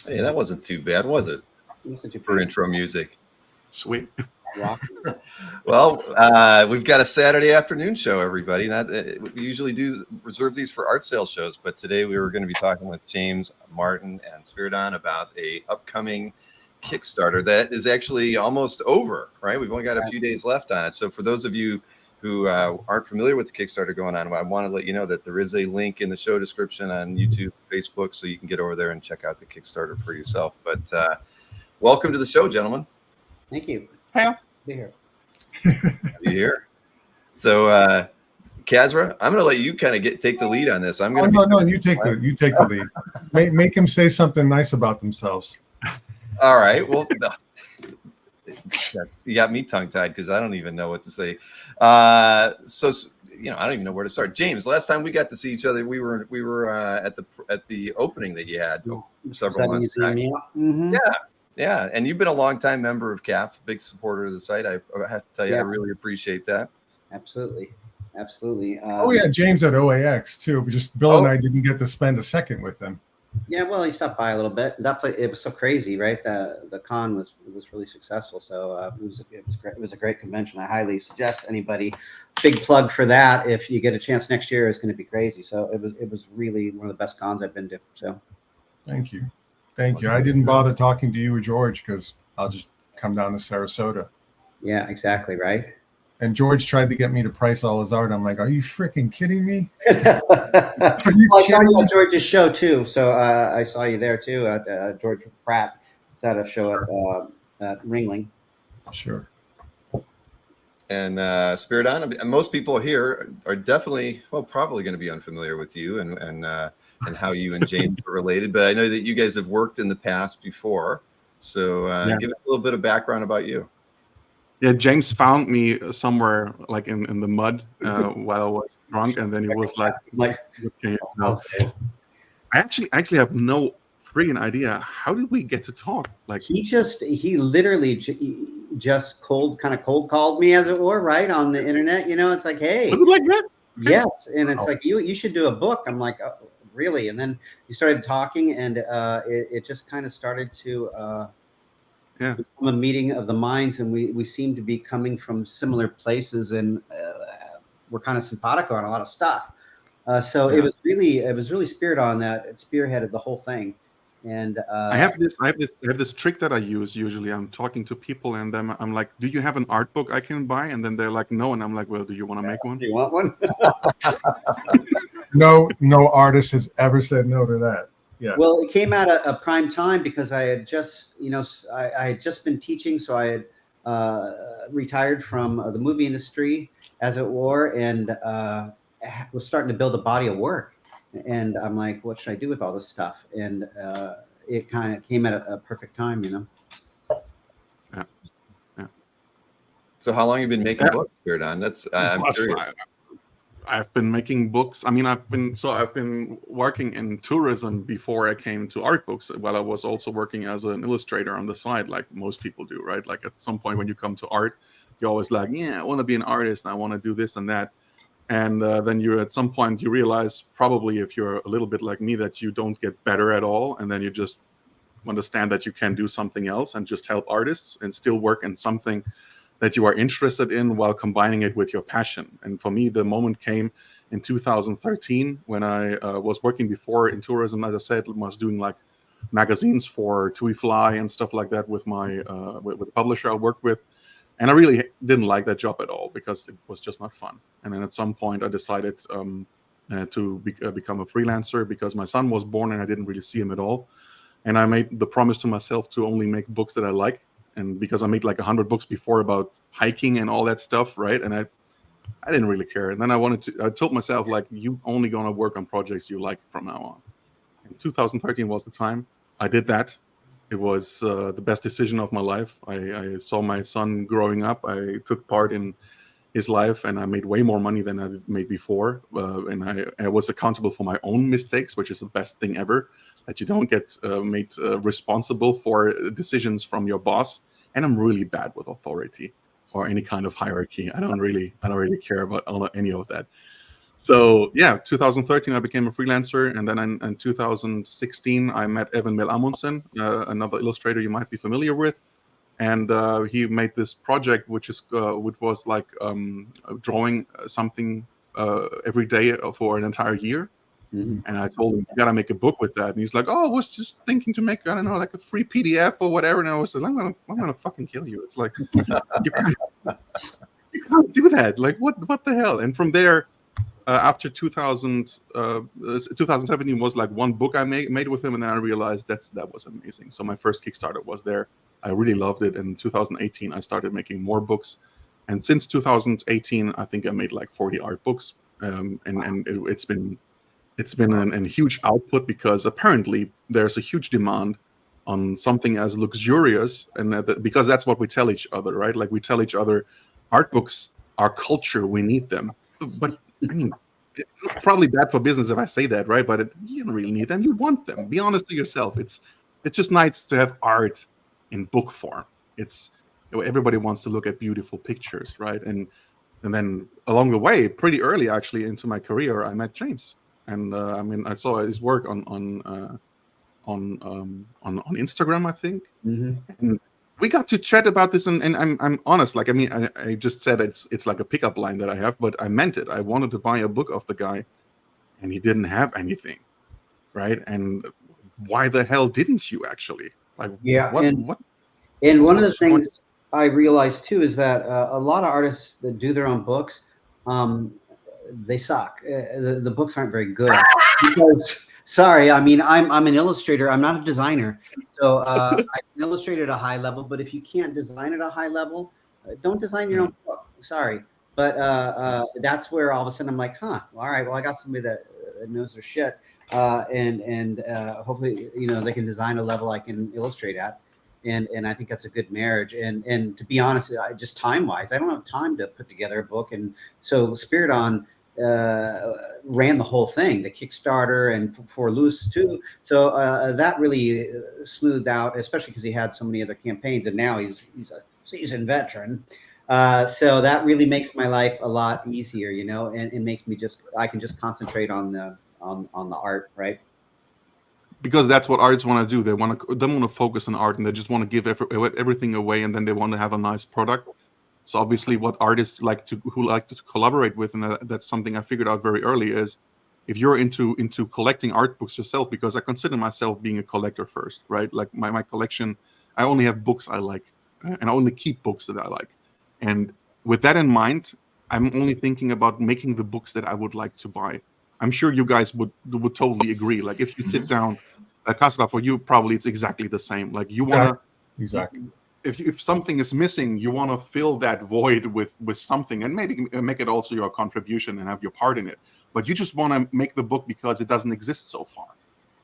Hey, that wasn't too bad, was it? For intro music. Sweet. Well, we've got a Saturday afternoon show, everybody. We usually do reserve these for art sale shows, but today we were going to be talking with James, Martin, and Spiridon about a upcoming Kickstarter that is actually almost over, right? We've only got a few days left on it. So for those of you who aren't familiar with the Kickstarter going on, I want to let you know that there is a link in the show description on YouTube, Facebook, so you can get over there and check out the Kickstarter for yourself. But welcome to the show, gentlemen. Thank you. Hey. Be here. Be here. So, Kazra, I'm going to let you kind of take the lead on this. I'm going to. No, you take the lead. Make them say something nice about themselves. All right. Well, you got me tongue-tied because I don't even know what to say. So I don't even know where to start. James, last time we got to see each other, we were at the opening that you had several months back. Mm-hmm. Yeah, and you've been a long-time member of CAF, big supporter of the site. I have to tell you, I really appreciate that. Absolutely. James at OAX too. Just Bill and I didn't get to spend a second with them. Yeah, well, he stopped by a little bit. It was so crazy, right? The con was really successful. So it was great. It was a great convention. I highly suggest anybody. Big plug for that. If you get a chance next year, it's going to be crazy. So it was really one of the best cons I've been to. So thank you. I didn't bother talking to you or George because I'll just come down to Sarasota. Yeah, exactly right. And George tried to get me to price all his art. I'm like, are you freaking kidding me? I saw you at George's show too. So I saw you there too at George Pratt was at a show at Ringling. Sure. And Spiridon, most people here are definitely, probably going to be unfamiliar with you and how you and James are related. But I know that you guys have worked in the past before. So give us a little bit of background about you. Yeah, James found me somewhere like in the mud while I was drunk, and then he was like okay, no. I actually have no freaking idea. How did we get to talk? Like he literally just cold called me, as it were, right on the internet. It's like, hey, was it like that? Yes, and it's like you should do a book. I'm like, oh, really? And then you started talking, and it just kind of started to become a meeting of the minds, and we seem to be coming from similar places, and we're kind of simpatico on a lot of stuff. So it was really Spiridon that spearheaded the whole thing. And I have this trick that I use usually. I'm talking to people, and then I'm like, "Do you have an art book I can buy?" And then they're like, "No," and I'm like, "Well, do you want to make one? Do you want one?" No artist has ever said no to that. Yeah. Well, it came at a prime time because I had just, I had just been teaching, so I had retired from the movie industry, as it were, and was starting to build a body of work. And I'm like, what should I do with all this stuff? And it kind of came at a perfect time, Yeah. So how long have you been making books, Spiridon? That's I'm curious. I've been making books. I mean, I've been working in tourism before I came to art books. While I was also working as an illustrator on the side, like most people do, right? Like at some point when you come to art, you're always like, yeah, I want to be an artist. And I want to do this and that. And then at some point you realize, probably if you're a little bit like me, that you don't get better at all. And then you just understand that you can do something else and just help artists and still work in something that you are interested in while combining it with your passion. And for me, the moment came in 2013 when I was working before in tourism. As I said, I was doing like magazines for TUI Fly and stuff like that with my with the publisher I worked with. And I really didn't like that job at all because it was just not fun. And then at some point I decided to become a freelancer because my son was born and I didn't really see him at all. And I made the promise to myself to only make books that I like. And because I made like 100 books before about hiking and all that stuff, right? And I didn't really care. And then I told myself, like, you only going to work on projects you like from now on. And 2013 was the time. I did that. It was the best decision of my life. I saw my son growing up. I took part in his life, and I made way more money than I made before. And I was accountable for my own mistakes, which is the best thing ever, that you don't get made responsible for decisions from your boss. And I'm really bad with authority or any kind of hierarchy. I don't really care about any of that. So yeah, 2013 I became a freelancer, and then in 2016 I met Evan Mel Amundsen, another illustrator you might be familiar with, and he made this project which was like drawing something every day for an entire year. Mm-hmm. And I told him, you gotta make a book with that. And he's like, oh, I was just thinking to make, I don't know, like a free PDF or whatever. And I was like, I'm gonna fucking kill you. It's like, you can't do that. Like, what the hell? And from there, after 2017 was like one book I made with him, and then I realized that was amazing. So my first Kickstarter was there. I really loved it. And in 2018, I started making more books. And since 2018, I think I made like 40 art books. And it's been a huge output, because apparently there's a huge demand on something as luxurious, and because that's what we tell each other, right? Like we tell each other, art books are culture, we need them. But I mean, it's probably bad for business if I say that, right? But you don't really need them. You want them. Be honest to yourself. It's just nice to have art in book form. Everybody wants to look at beautiful pictures, right? And then along the way, pretty early actually into my career, I met James. And I saw his work on Instagram, I think, and we got to chat about this. And I'm honest, like I just said it's like a pickup line that I have, but I meant it. I wanted to buy a book of the guy, and he didn't have anything, right? And why the hell didn't you actually? Like, yeah, what? And one of the things I realized too is that a lot of artists that do their own books, they suck. The books aren't very good because, sorry, I mean, I'm an illustrator. I'm not a designer. So I can illustrate at a high level, but if you can't design at a high level, don't design your own book. Sorry. But that's where all of a sudden I'm like, all right, well, I got somebody that knows their shit. And hopefully, they can design a level I can illustrate at. And I think that's a good marriage. And to be honest, just time-wise, I don't have time to put together a book. And so Spiridon ran the whole thing, the Kickstarter, and for LYS too. So that really smoothed out, especially because he had so many other campaigns, and now he's a seasoned veteran. So that really makes my life a lot easier, and it makes me I can just concentrate on the art, right? Because that's what artists want to do. They want to focus on art, and they just want to give everything away, and then they want to have a nice product. So obviously, what artists who like to collaborate with, and that's something I figured out very early, is if you're into collecting art books yourself, because I consider myself being a collector first, right? Like my collection, I only have books I like, and I only keep books that I like. And with that in mind, I'm only thinking about making the books that I would like to buy. I'm sure you guys would totally agree. Like if you sit down, Kasra, for you probably it's exactly the same. Like you want to exactly. If something is missing, you want to fill that void with something, and maybe make it also your contribution and have your part in it. But you just want to make the book because it doesn't exist so far.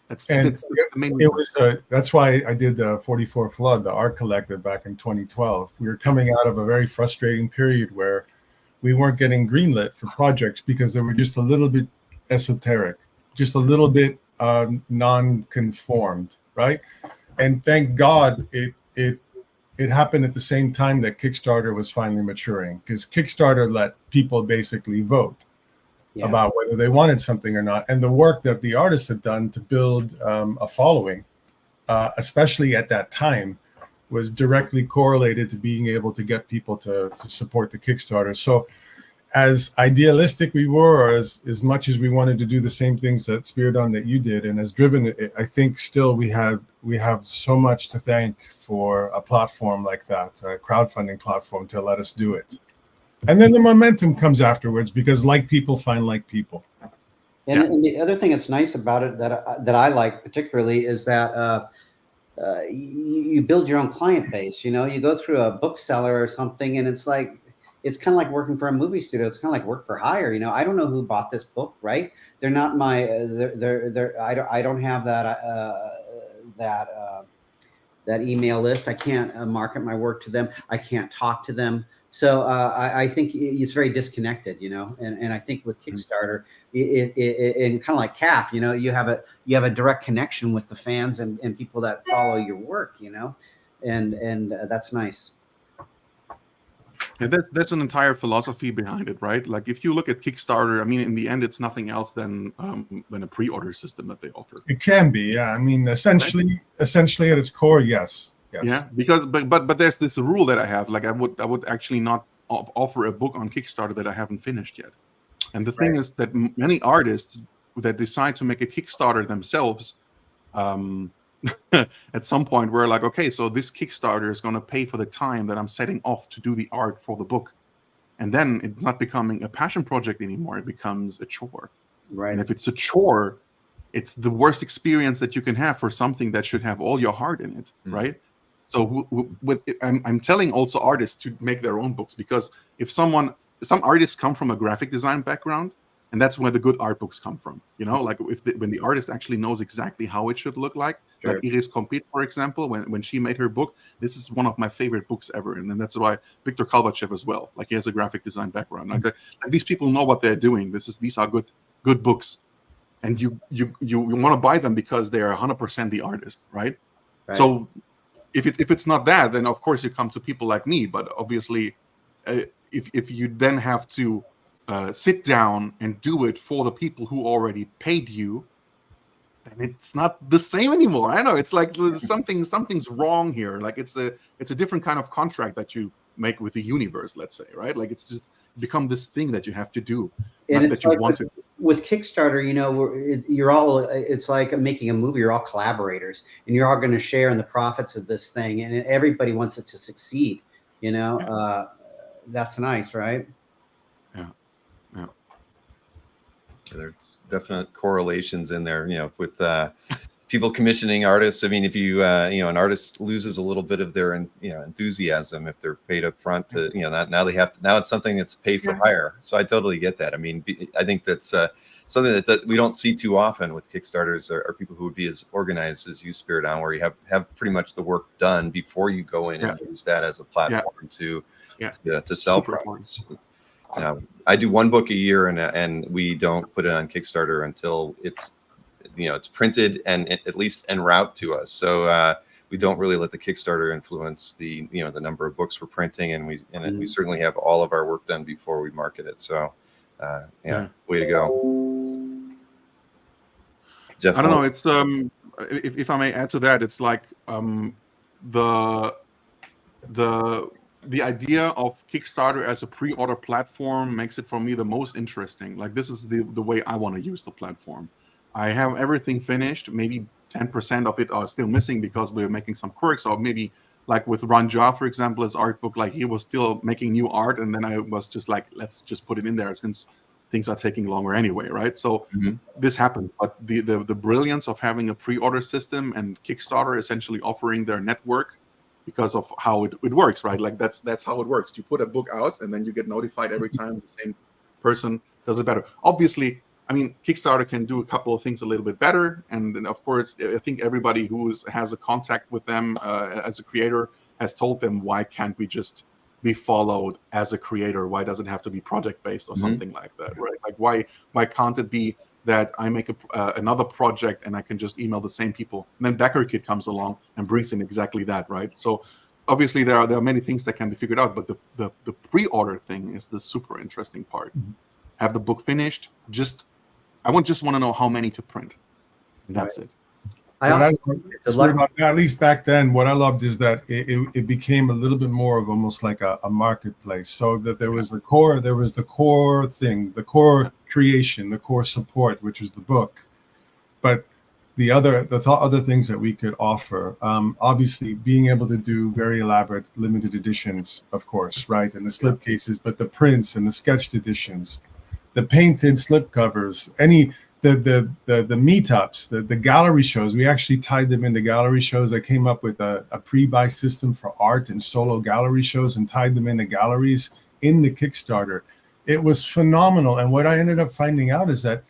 That's the main reason. That's why I did the 44 Flood, the art collective, back in 2012. We were coming out of a very frustrating period where we weren't getting greenlit for projects because they were just a little bit esoteric, just a little bit non-conformed, right? And thank God it happened at the same time that Kickstarter was finally maturing, because Kickstarter let people basically vote about whether they wanted something or not. And the work that the artists had done to build a following, especially at that time, was directly correlated to being able to get people to support the Kickstarter. So as idealistic we were, or as much as we wanted to do the same things that Spiridon that you did, and as driven it, I think still we have so much to thank for a platform like that, a crowdfunding platform, to let us do it. And then the momentum comes afterwards, because like people find like people. And the other thing that's nice about it that I like particularly is that you build your own client base. You go through a bookseller or something, and it's kind of like working for a movie studio. It's kind of like work for hire. I don't know who bought this book, right? They're not my. I don't have that email list. I can't market my work to them. I can't talk to them. So I think it's very disconnected, And I think with Kickstarter, and kind of like CAF, you have a direct connection with the fans and people that follow your work, and that's nice. And that's an entire philosophy behind it, right? Like if you look at Kickstarter, I mean, in the end, it's nothing else than a pre-order system that they offer. It can be, yeah. I mean, essentially at its core, yes. Yeah, because but there's this rule that I have. Like I would actually not offer a book on Kickstarter that I haven't finished yet. And the thing is that many artists that decide to make a Kickstarter themselves, at some point we're like, okay, so this Kickstarter is going to pay for the time that I'm setting off to do the art for the book. And then it's not becoming a passion project anymore. It becomes a chore. Right. And if it's a chore, it's the worst experience that you can have for something that should have all your heart in it, right? So I'm telling also artists to make their own books, because if some artists come from a graphic design background, and that's where the good art books come from, you know, like when the artist actually knows exactly how it should look like. Sure. Like Iris Complete, for example, when she made her book, this is one of my favorite books ever. And then that's why Viktor Kalbachev as well, like he has a graphic design background. Like these people know what they're doing. These are good books. And you want to buy them because they are 100% the artist, right? So if it's not that, then of course you come to people like me. But obviously, if you then have to sit down and do it for the people who already paid you, then it's not the same anymore. I know it's like something's wrong here. Like it's a different kind of contract that you make with the universe, let's say, right? Like it's just become this thing that you have to do. And it's like with Kickstarter, you know, it's like making a movie. You're all collaborators, and you're all going to share in the profits of this thing, and everybody wants it to succeed. You know, that's nice, right? Yeah. There's definite correlations in there, you know, with people commissioning artists. I mean, if you an artist loses a little bit of their enthusiasm if they're paid up front to, now it's something that's pay for hire. So I totally get that. I mean, I think that's something that we don't see too often with Kickstarters are people who would be as organized as you, Spiridon, where you have pretty much the work done before you go in and use that as a platform to sell products. I do one book a year, and we don't put it on Kickstarter until it's printed and at least en route to us. So we don't really let the Kickstarter influence the number of books we're printing, and we certainly have all of our work done before we market it. So way to go. Jeff, I don't know. It's if I may add to that, it's like the idea of Kickstarter as a pre-order platform makes it for me the most interesting. Like this is the way I want to use the platform. I have everything finished. Maybe 10% of it are still missing because we're making some quirks, or maybe like with Ron Ja, for example, his art book, like he was still making new art, and then I was just like, let's just put it in there since things are taking longer anyway, right? So this happens. But the brilliance of having a pre-order system and Kickstarter essentially offering their network because of how it works, right? Like that's how it works. You put a book out and then you get notified every time the same person does it better. Obviously, I mean, Kickstarter can do a couple of things a little bit better. And then, of course, I think everybody who has a contact with them as a creator has told them, why can't we just be followed as a creator? Why does it have to be project-based or something like that, right? Like, why can't it be that I make another project and I can just email the same people? And then BackerKit comes along and brings in exactly that, right? So obviously there are many things that can be figured out, but the pre-order thing is the super interesting part. Have the book finished, I just want to know how many to print. And that's it. At least back then, what I loved is that it became a little bit more of almost like a marketplace. So that there was the core thing, the core creation, the core support, which is the book. But the other things that we could offer, obviously being able to do very elaborate limited editions, of course, right? And the slip cases, but the prints and the sketched editions, the painted slip covers, the meetups, the gallery shows. We actually tied them into gallery shows. I came up with a pre-buy system for art and solo gallery shows and tied them into galleries in the Kickstarter. It was phenomenal. And what I ended up finding out is that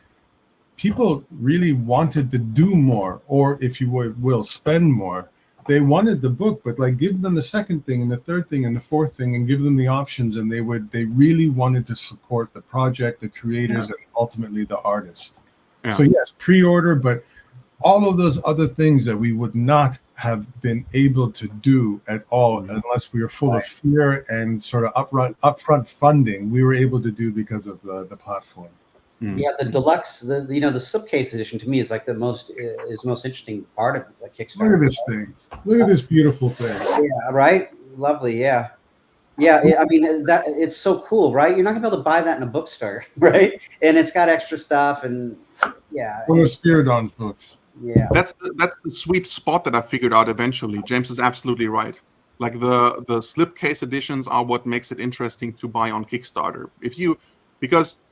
people really wanted to do more, or if you will, spend more. They wanted the book, but like give them the second thing and the third thing and the fourth thing and give them the options. And they really wanted to support the project, the creators, and ultimately the artist. So yes, pre-order, but all of those other things that we would not have been able to do at all unless we were full of fear and sort of upfront funding, we were able to do because of the platform. Yeah, the deluxe, the slipcase edition to me is like the most interesting part of the Kickstarter. Look at this thing. Look at this beautiful thing. Yeah, right. Lovely. Yeah. Yeah, I mean that it's so cool, right? You're not gonna be able to buy that in a bookstore, right? And it's got extra stuff, and yeah. One of Spiridon's books. Yeah, that's the sweet spot that I figured out eventually. James is absolutely right. Like the slipcase editions are what makes it interesting to buy on Kickstarter.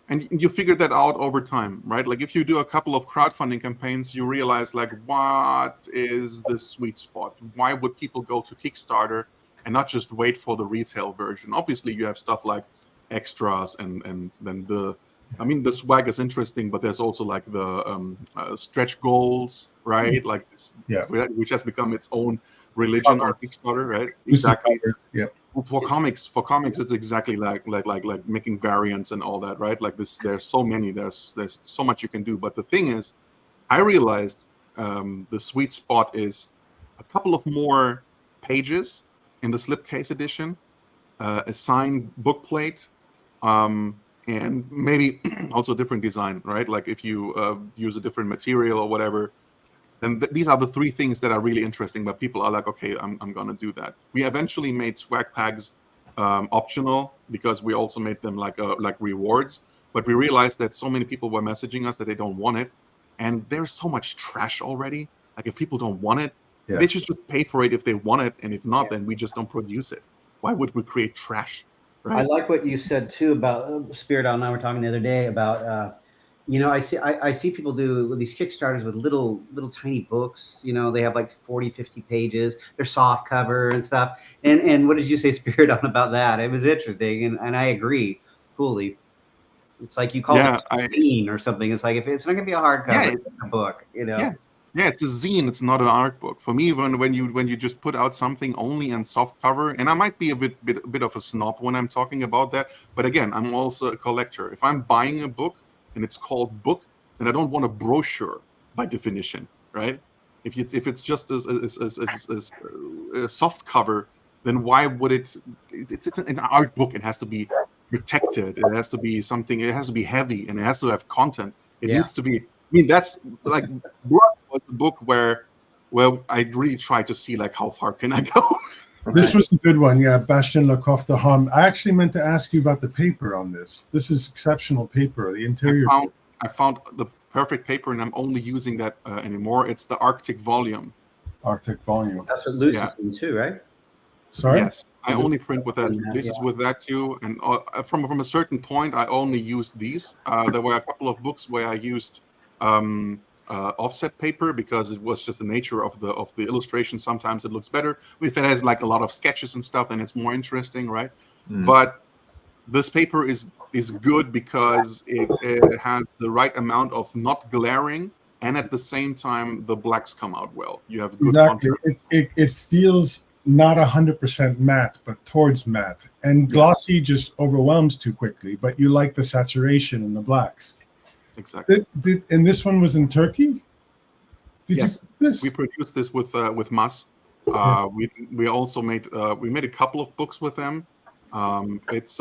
And you figure that out over time, right? Like if you do a couple of crowdfunding campaigns, you realize like, what is the sweet spot? Why would people go to Kickstarter and not just wait for the retail version? Obviously, you have stuff like extras and then the swag is interesting, but there's also like the stretch goals, right? Like this, which has become its own religion on Kickstarter, right? Exactly. Yeah. For comics, it's exactly like making variants and all that, right? Like this, there's so many, there's so much you can do. But the thing is, I realized the sweet spot is a couple of more pages in the slipcase edition, a signed book plate, and maybe also a different design, right? Like if you use a different material or whatever. And these are the three things that are really interesting, but people are like, okay, I'm going to do that. We eventually made swag packs optional because we also made them like rewards. But we realized that so many people were messaging us that they don't want it. And there's so much trash already. Like if people don't want it, they should just pay for it if they want it. And if not, then we just don't produce it. Why would we create trash? Right? I like what you said too about Spiridon and I were talking the other day about I see people do these Kickstarters with little tiny books. They have like 40, 50 pages. They're soft cover and stuff. And what did you say, Spiridon, about that? It was interesting, and I agree fully. It's like you call it a zine or something. It's like if it's not gonna be a hardcover, it's a book. Yeah, it's a zine. It's not an art book. For me, when you just put out something only in soft cover, and I might be a bit of a snob when I'm talking about that. But again, I'm also a collector. If I'm buying a book and it's called book, and I don't want a brochure by definition, right? If it's just a soft cover, then why would it's an art book? It has to be protected. It has to be something. It has to be heavy, and it has to have content. It needs to be. I mean, that's like Blood was a book where I really tried to see like how far can I go. This was a good one, Bastien Lecoq de Ham. I actually meant to ask you about the paper on this. This is exceptional paper, the interior. I found the perfect paper, and I'm only using that anymore. It's the Arctic volume. Arctic volume. That's what Luce is doing too, right? Sorry? Yes, I only print with that. This is with that too. And from a certain point, I only used these. There were a couple of books where I used offset paper because it was just the nature of the illustration. Sometimes it looks better if it has like a lot of sketches and stuff, and it's more interesting, right? But this paper is good because it has the right amount of not glaring, and at the same time the blacks come out well. You have good contrast. It feels not 100% matte, but towards matte, and glossy just overwhelms too quickly. But you like the saturation in the blacks. Exactly. And this one was in Turkey? Yes, we produced this with MUSE. We also made a couple of books with them. It's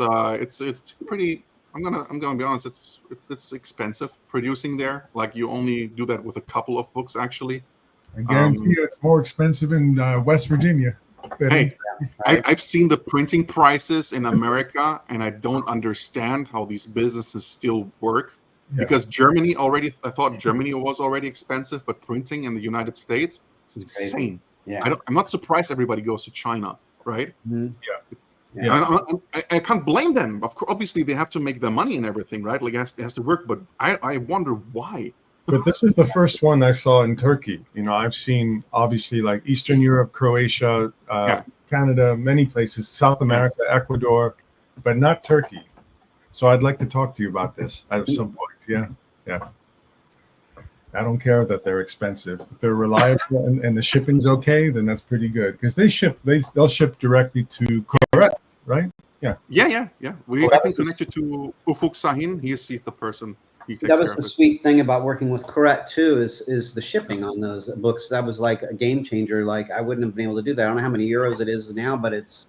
pretty. I'm gonna be honest. It's expensive producing there. Like you only do that with a couple of books actually. I guarantee you, it's more expensive in West Virginia. Hey, I've seen the printing prices in America, and I don't understand how these businesses still work. Because Germany I thought Germany was already expensive, but printing in the United States is insane. I'm not surprised everybody goes to China, right? I can't blame them. Of course, obviously they have to make their money and everything, right? Like it has to work, but I wonder why. But this is the first one I saw in Turkey. I've seen obviously like Eastern Europe, Croatia, Canada, many places, South America, Ecuador, but not Turkey. So I'd like to talk to you about this at some point. Yeah. I don't care that they're expensive. If they're reliable and the shipping's okay, then that's pretty good. Because they'll ship directly to Caurette, right? Yeah. I can connect you to Ufuk Sahin. He's the person. he takes That was care the of it. sweet thing about working with Caurette too, is the shipping on those books. That was like a game changer. Like I wouldn't have been able to do that. I don't know how many euros it is now, but it's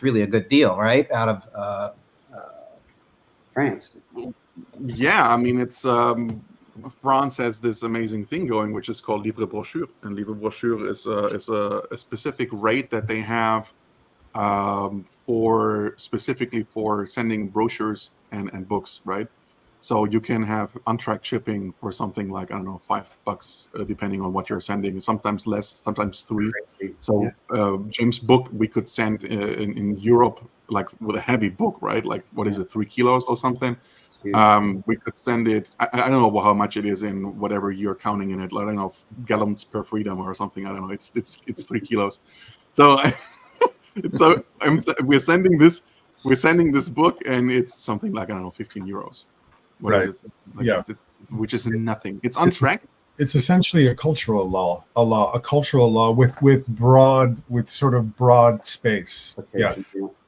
really a good deal, right? Out of France. Yeah, I mean, it's France has this amazing thing going, which is called livre brochure, and livre brochure is a specific rate that they have specifically for sending brochures and books, right? So you can have untracked shipping for something like, I don't know, $5, depending on what you're sending. Sometimes less, sometimes $3. So James' book we could send in Europe, like with a heavy book, right? Like what is it, 3 kilos or something? We could send it. I don't know how much it is in whatever you're counting in it. I don't know, gallons per freedom or something. I don't know. It's 3 kilos. So we're sending this book, and it's something like, I don't know, 15 euros. What is it? Like which is nothing. It's on track. It's essentially a cultural law with sort of broad space. Yeah.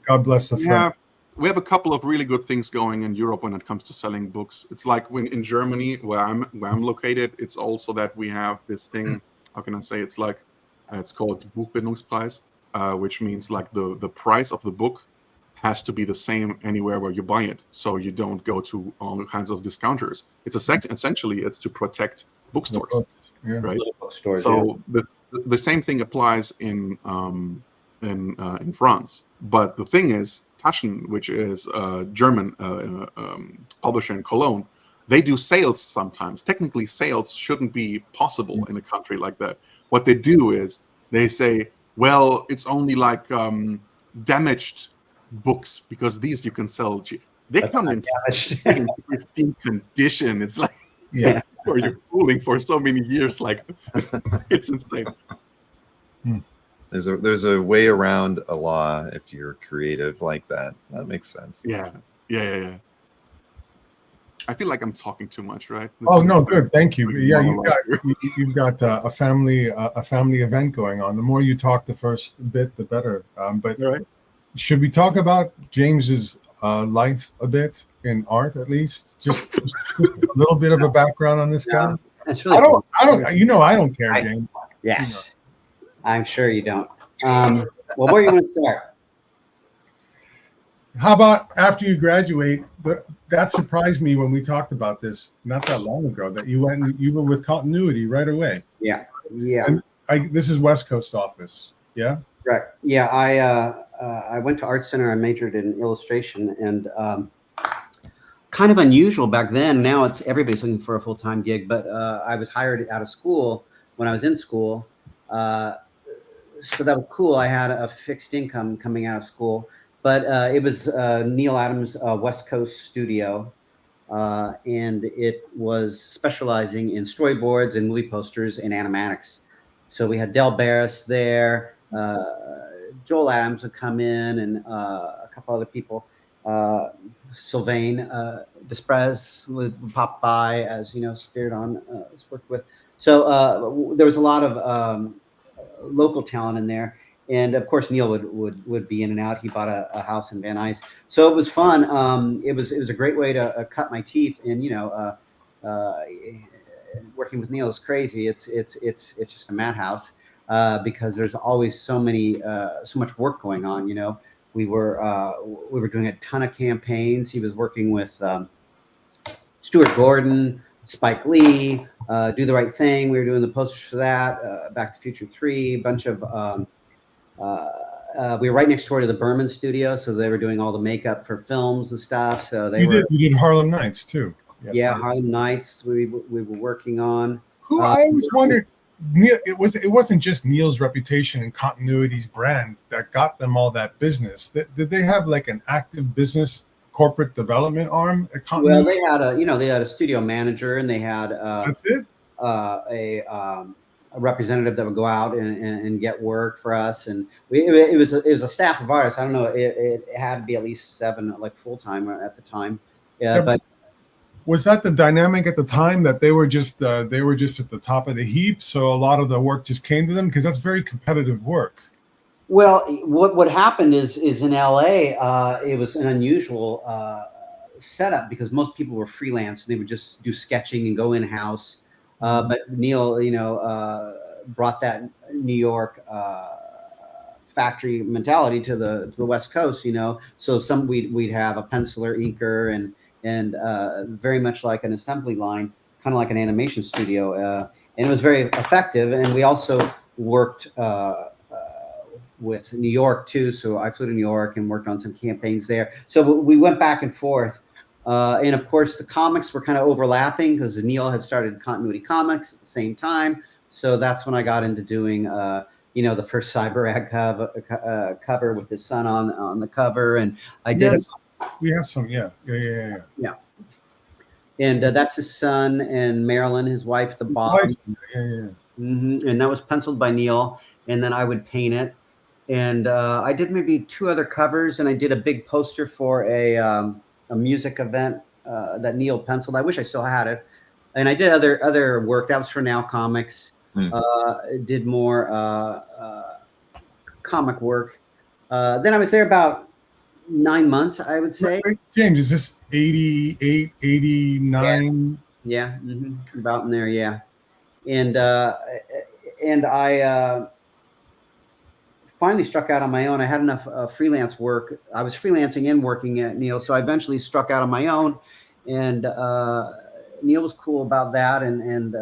God bless the French. We have a couple of really good things going in Europe when it comes to selling books. It's like when in Germany, where I'm located, it's also that we have this thing. How can I say? It's like it's called Buchbindungspreis, which means like the price of the book has to be the same anywhere where you buy it, so you don't go to all kinds of discounters. It's essentially it's to protect bookstores, right? Bookstores, so the same thing applies in France. But the thing is, Taschen, which is a German publisher in Cologne, they do sales sometimes. Technically, sales shouldn't be possible in a country like that. What they do is they say, well, it's only like damaged books, because these you can sell. They come in pristine condition. It's like, or you're fooling for so many years. Like, it's insane. There's a way around a law if you're creative like that. That makes sense. Yeah. I feel like I'm talking too much, right? No, good. Thank you. Yeah, you've got a family event going on. The more you talk, the first bit, the better. But should we talk about James's life a bit in art, at least? Just a little bit of a background on this guy. That's really. I don't care, James. Yes. I'm sure you don't. Well, where do you want to start? How about after you graduate? That surprised me when we talked about this not that long ago, that you were with continuity right away. Yeah. And this is West Coast office. Yeah. Right. Yeah. I went to Art Center. I majored in illustration, and kind of unusual back then. Now it's everybody's looking for a full-time gig, but I was hired out of school when I was in school. So that was cool. I had a fixed income coming out of school, but it was Neil Adams' West Coast studio, and it was specializing in storyboards and movie posters and animatics. So we had Del Barris there, Joel Adams would come in, and a couple other people. Sylvain Desprez would pop by, as you know, Spiridon has worked with. So there was a lot of local talent in there, and of course Neil would be in and out. He bought a house in Van Nuys, so it was fun. It was a great way to cut my teeth, and working with Neil is crazy. It's just a madhouse because there's always so much work going on. We were doing a ton of campaigns. He was working with Stuart Gordon, Spike Lee, Do the Right Thing. We were doing the posters for that. Back to Future 3, a bunch of. We were right next door to the Berman studio, so they were doing all the makeup for films and stuff. So you did Harlem Nights too. Yeah, Harlem Nights. We were working on. Who I always wondered. Neil, it wasn't just Neil's reputation and continuity's brand that got them all that business. Did they have like an active business corporate development arm at continuity? Well, they had a studio manager, and they had that's it. A representative that would go out and get work for us, and it was a staff of ours. I don't know. It had to be at least 7 like full time at the time. But. Was that the dynamic at the time, that they were just at the top of the heap, so a lot of the work just came to them? Because that's very competitive work. Well, what happened is in LA, it was an unusual setup because most people were freelance and they would just do sketching and go in house. But Neil, brought that New York factory mentality to the West Coast. So we'd have a penciler, inker, and very much like an assembly line, kind of like an animation studio, and it was very effective. And we also worked with New York too. So I flew to New York and worked on some campaigns there. So we went back and forth. And of course, the comics were kind of overlapping because Neil had started Continuity Comics at the same time. So that's when I got into doing, the first Cyber cover with his son on the cover. And I did. Yes, we have some, yeah. And that's his son, and Marilyn, his wife, the bottom. And that was penciled by Neil. And then I would paint it. And I did maybe 2 other covers, and I did a big poster for a music event that Neil penciled. I wish I still had it. And I did other work. That was for Now Comics. Did more comic work. Then I was there about 9 months, I would say. James, is this 88, 89? Yeah, about in there, yeah. And I finally struck out on my own. I had enough freelance work. I was freelancing and working at Neil, so I eventually struck out on my own. And Neil was cool about that, and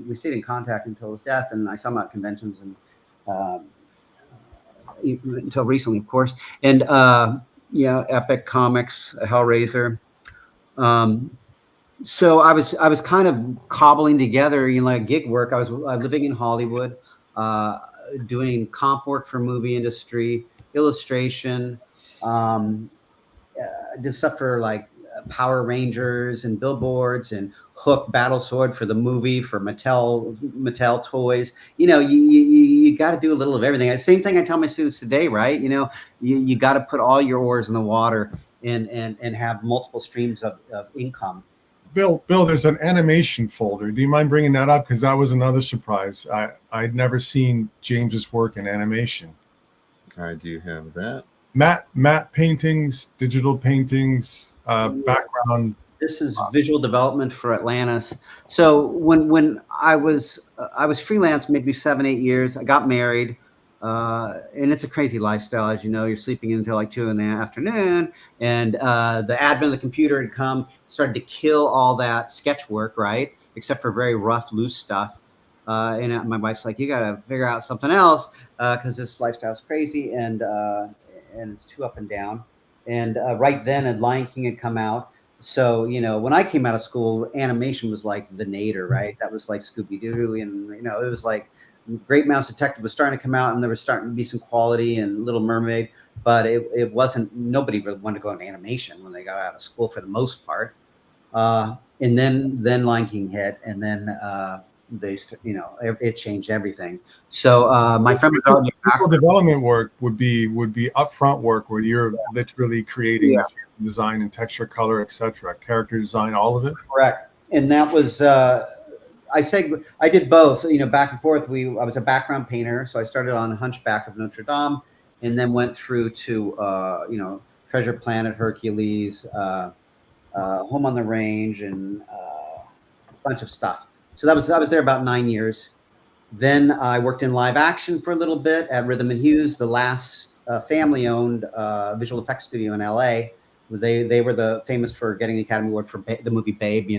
we stayed in contact until his death. And I saw him at conventions and until recently, of course. And Epic Comics, Hellraiser. So I was kind of cobbling together, like gig work. I was living in Hollywood, doing comp work for movie industry, illustration, did stuff for like Power Rangers and billboards and Hook Battle Sword for the movie, for Mattel toys. You got to do a little of everything. Same thing I tell my students today, right? You got to put all your oars in the water and have multiple streams of income. Bill, there's an animation folder. Do you mind bringing that up? Because that was another surprise. I'd never seen James's work in animation. I do have that. Matte paintings, digital paintings, background. This is visual development for Atlantis. So when I was freelance maybe 7-8 years. I got married, and it's a crazy lifestyle, as you know. You're sleeping until like 2 in the afternoon, and the advent of the computer had come, started to kill all that sketch work, right? Except for very rough, loose stuff. And my wife's like, you got to figure out something else because this lifestyle's crazy and it's too up and down. And right then, a Lion King had come out. So, when I came out of school, animation was like the nadir, right? That was like Scooby-Doo. And, it was like Great Mouse Detective was starting to come out, and there was starting to be some quality, and Little Mermaid. But it wasn't, nobody really wanted to go into animation when they got out of school for the most part. And then Lion King hit, and then it changed everything. So my friend development work would be upfront work where you're literally creating design and texture, color, etc., character design, all of it. Correct. And that was I did both. Back and forth. I was a background painter, so I started on Hunchback of Notre Dame, and then went through to Treasure Planet, Hercules, Home on the Range, and a bunch of stuff. So I was there about 9 years. Then I worked in live action for a little bit at Rhythm and Hughes, the last family-owned visual effects studio in LA. They were famous for getting the Academy Award for the movie Babe,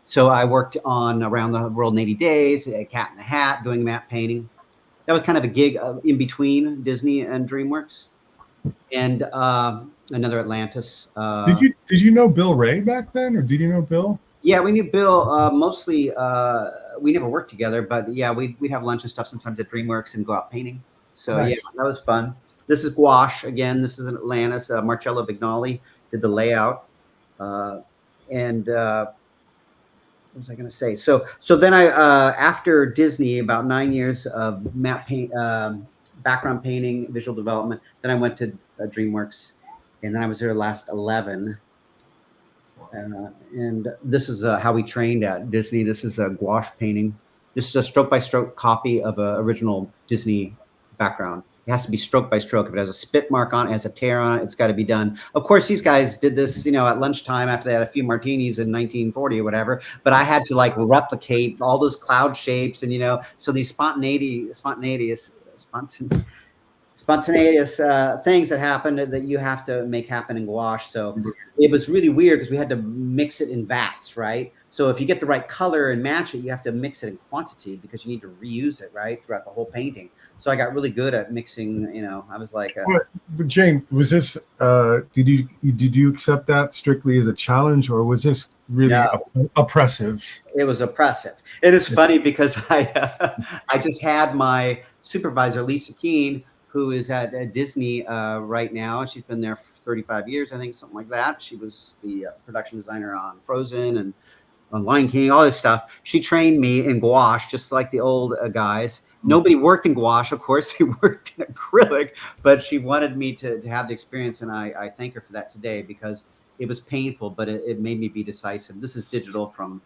So I worked on Around the World in 80 Days, Cat in the Hat, doing matte painting. That was kind of a gig in between Disney and DreamWorks, and another Atlantis. Did you know Bill Ray back then, or did you know Bill? Yeah, we knew Bill mostly. We never worked together, but yeah, we'd have lunch and stuff sometimes at DreamWorks and go out painting. So nice. Yeah, that was fun. This is gouache again. This is in Atlantis. Marcello Vignali did the layout, and what was I going to say? So then I after Disney, about 9 years of matte paint, background painting, visual development. Then I went to DreamWorks, and then I was there the last 11. And this is how we trained at Disney. This is a gouache painting. This is a stroke-by-stroke copy of an original Disney background. It has to be stroke by stroke. If it has a spit mark on it, has a tear on it, it's got to be done. Of course, these guys did this, at lunchtime after they had a few martinis in 1940 or whatever. But I had to like replicate all those cloud shapes, and so these spontaneous things that happened that you have to make happen in gouache. So it was really weird because we had to mix it in vats, right? So if you get the right color and match it, you have to mix it in quantity because you need to reuse it, right, throughout the whole painting. So I got really good at mixing. I was like, but James, was this? Did you accept that strictly as a challenge, or was this really oppressive? It was oppressive. It is funny because I just had my supervisor, Lisa Keene, who is at Disney right now. She's been there for 35 years, I think, something like that. She was the production designer on Frozen and on Lion King, all this stuff. She trained me in gouache, just like the old guys. Nobody worked in gouache, of course. They worked in acrylic, but she wanted me to have the experience, and I thank her for that today because it was painful, but it made me be decisive. This is digital from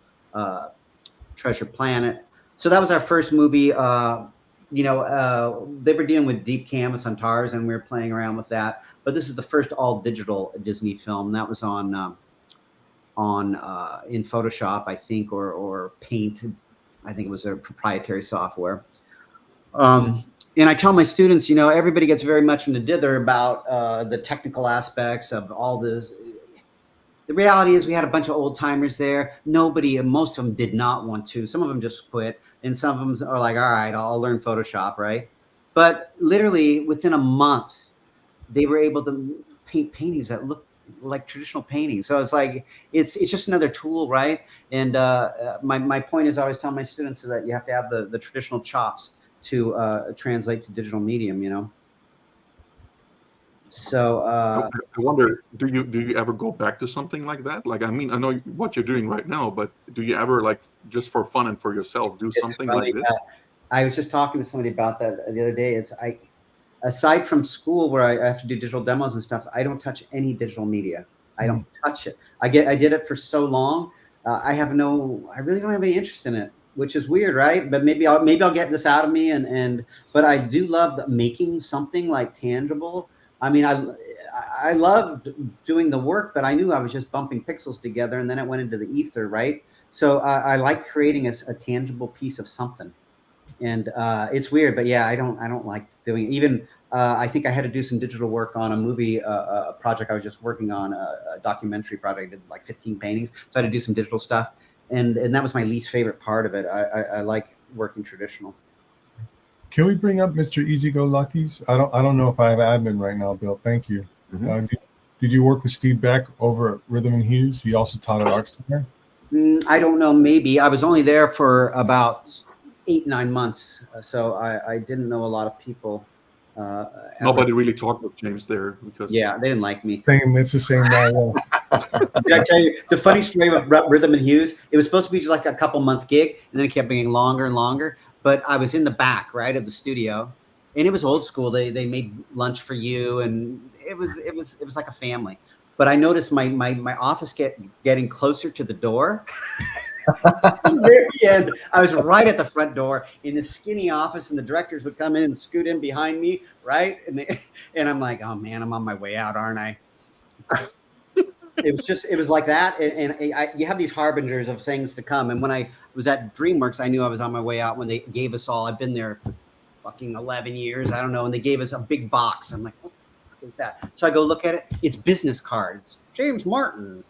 Treasure Planet. So that was our first movie. They were dealing with deep canvas on tars, and we were playing around with that. But this is the first all digital Disney film. That was in Photoshop, I think, or Paint. I think it was a proprietary software. And I tell my students, everybody gets very much into dither about the technical aspects of all this. The reality is we had a bunch of old timers there. Most of them did not want to. Some of them just quit. And some of them are like, all right, I'll learn Photoshop, right? But literally within a month, they were able to paint paintings that look like traditional paintings. So it's like, it's just another tool, right? And my point is I always tell my students is that you have to have the traditional chops to translate to digital medium, So I wonder, do you ever go back to something like that? Like, I mean, I know what you're doing right now, but do you ever, like, just for fun and for yourself, do something like this? I was just talking to somebody about that the other day. Aside from school where I have to do digital demos and stuff, I don't touch any digital media. I don't touch it. I did it for so long. I really don't have any interest in it, which is weird, right? But maybe I'll get this out of me. But I do love making something like tangible. I mean, I loved doing the work, but I knew I was just bumping pixels together, and then it went into the ether, right? So I like creating a tangible piece of something. And it's weird, but yeah, I don't like doing it. Even I think I had to do some digital work on a movie a project I was just working on, a documentary project. I did like 15 paintings, so I had to do some digital stuff, and that was my least favorite part of it. I like working traditional. Can we bring up Mr. Easy-Go-Lucky's? I don't know if I have admin right now, Bill. Thank you. Mm-hmm. Did you work with Steve Beck over at Rhythm and Hughes? He also taught at Art Center. I don't know. Maybe I was only there for about 8-9 months, so I didn't know a lot of people. Nobody really talked with James there because they didn't like me. It's the same now. Did I tell you the funny story about Rhythm and Hughes? It was supposed to be just like a couple-month gig, and then it kept getting longer and longer. But I was in the back, right, of the studio, and it was old school. They made lunch for you, and it was like a family. But I noticed my office getting closer to the door. Very end, I was right at the front door in the skinny office, and the directors would come in and scoot in behind me, right? And I'm like, oh man, I'm on my way out, aren't I? It was like that, and you have these harbingers of things to come. And when I was at DreamWorks, I knew I was on my way out when they gave us all. I've been there fucking 11 years, I don't know, and they gave us a big box. I'm like, what the fuck is that? So I go look at it. It's business cards. James Martin,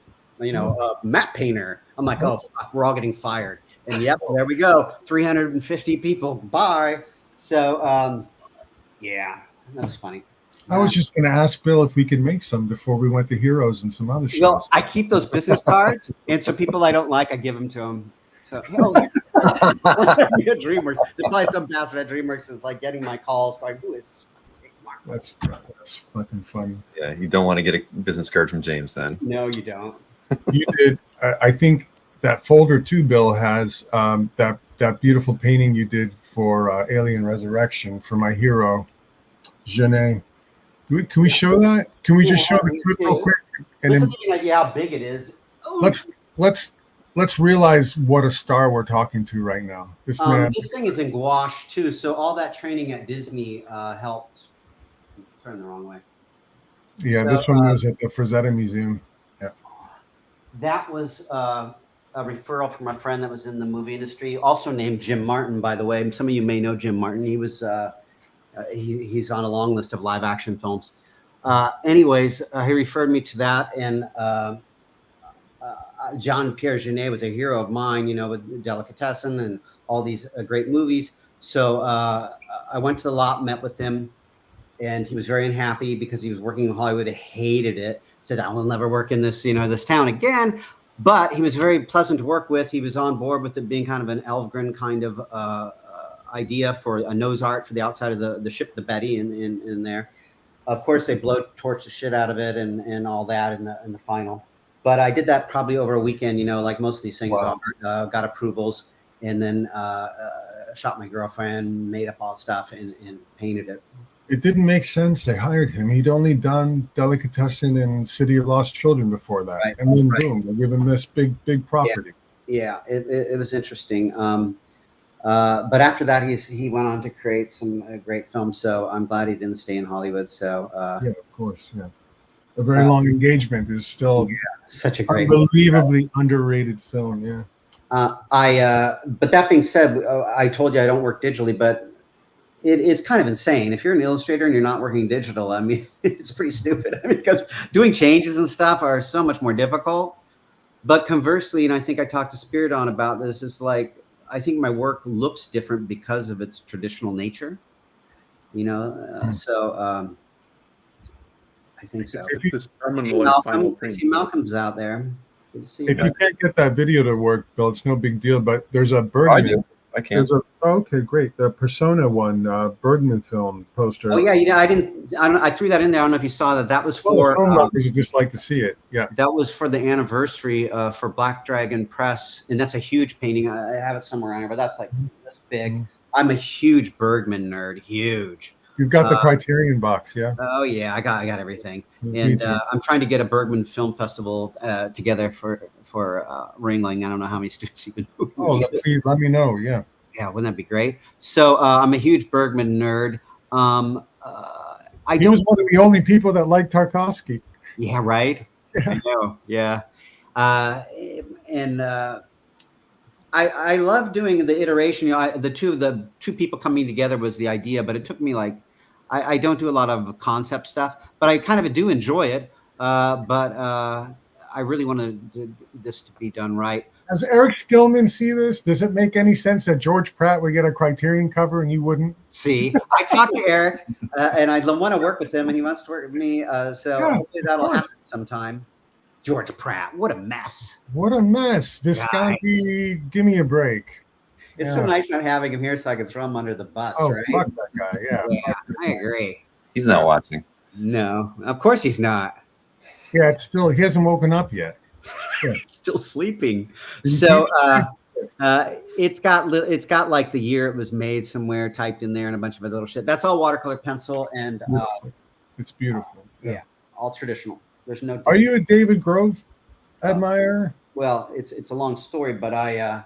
matte painter. I'm like, oh, fuck, we're all getting fired. And yep, there we go. 350 people. Bye. So, yeah, that was funny. I was just going to ask Bill if we could make some before we went to Heroes and some other shows. Well, I keep those business cards, and so people I don't like, I give them to them. So, DreamWorks. There's probably some bastard at DreamWorks is like getting my calls going, who is this? That's fucking funny. Yeah, you don't want to get a business card from James then. No, you don't. You did. I think that folder too, Bill, has that beautiful painting you did for Alien Resurrection for my hero, Genet. Can we show that? Can we just show the clip real quick? And then how big it is. Let's realize what a star we're talking to right now. This man. This thing is in gouache too, so all that training at Disney helped Turn the wrong way. Yeah, So, this one was at the Frazetta Museum. Yeah. That was a referral from a friend that was in the movie industry, also named Jim Martin, by the way. Some of you may know Jim Martin. He was he's on a long list of live action films. Anyways, he referred me to that, and Jean-Pierre Jeunet was a hero of mine, you know, with Delicatessen and all these great movies. So I went to the lot, met with him, and he was very unhappy because he was working in Hollywood, hated it, said, I will never work in this, you know, this town again. But he was very pleasant to work with. He was on board with it being kind of an Elfgren kind of idea for a nose art for the outside of the ship, the Betty in there. Of course, they blowtorch the shit out of it and all that in the final. But I did that probably over a weekend, you know, like most of these things. Wow. Got approvals, and then shot my girlfriend, made up all stuff, and painted it. It didn't make sense. They hired him. He'd only done Delicatessen and City of Lost Children before that. Right. And then boom, they give him this big property. Yeah, it was interesting. But after that, he went on to create some great films. So I'm glad he didn't stay in Hollywood. So yeah, of course, yeah. A Very Long Engagement is still such a great, unbelievably underrated film. Yeah. But that being said, I told you I don't work digitally, but it's kind of insane. If you're an illustrator and you're not working digital, I mean, it's pretty stupid. I mean, because doing changes and stuff are so much more difficult. But conversely, and I think I talked to Spiridon about this, is like, I think my work looks different because of its traditional nature, you know? So I think so. This terminal and final I thing. see Malcolm's out there. Good to see If you. you can't get that video to work, Bill, it's no big deal. But there's a I Birdman. do. I can't. Okay, great. The Persona one, Birdman film poster. Oh yeah, you know, I threw that in there. I don't know if you saw that. That was for Film lovers would just like to see it. Yeah. that was for the anniversary for Black Dragon Press, and that's a huge painting. I have it somewhere on here, but that's big. Mm-hmm. I'm a huge Bergman nerd, huge. You've got the Criterion box, yeah. Oh yeah, I got everything, Me and too. I'm trying to get a Bergman Film Festival together for Ringling. I don't know how many students you can do. Oh, please let me know. Yeah. Yeah, wouldn't that be great? So I'm a huge Bergman nerd. He was one of the only people that liked Tarkovsky. Yeah, right. Yeah. I know. Yeah, I love doing the iteration. You know, the two people coming together was the idea, but it took me like I don't do a lot of concept stuff, but I kind of do enjoy it. But I really wanted this to be done right. Does Eric Skillman see this? Does it make any sense that George Pratt would get a Criterion cover and you wouldn't? See, I talked to Eric, and I want to work with him, and he wants to work with me. So Yeah, hopefully that'll happen sometime. George Pratt, what a mess! What a mess. Visconti, give me a break. It's so nice not having him here, so I can throw him under the bus. Oh, right? fuck that guy. Yeah. Yeah, I agree. He's not watching. No, of course he's not. Yeah, it's still, he hasn't woken up yet. Yeah. Still sleeping. So it's got like the year it was made somewhere typed in there and a bunch of other little shit. That's all watercolor pencil and It's beautiful. yeah, all traditional. There's no. Are you a David Grove admirer? Well, it's a long story, but I'm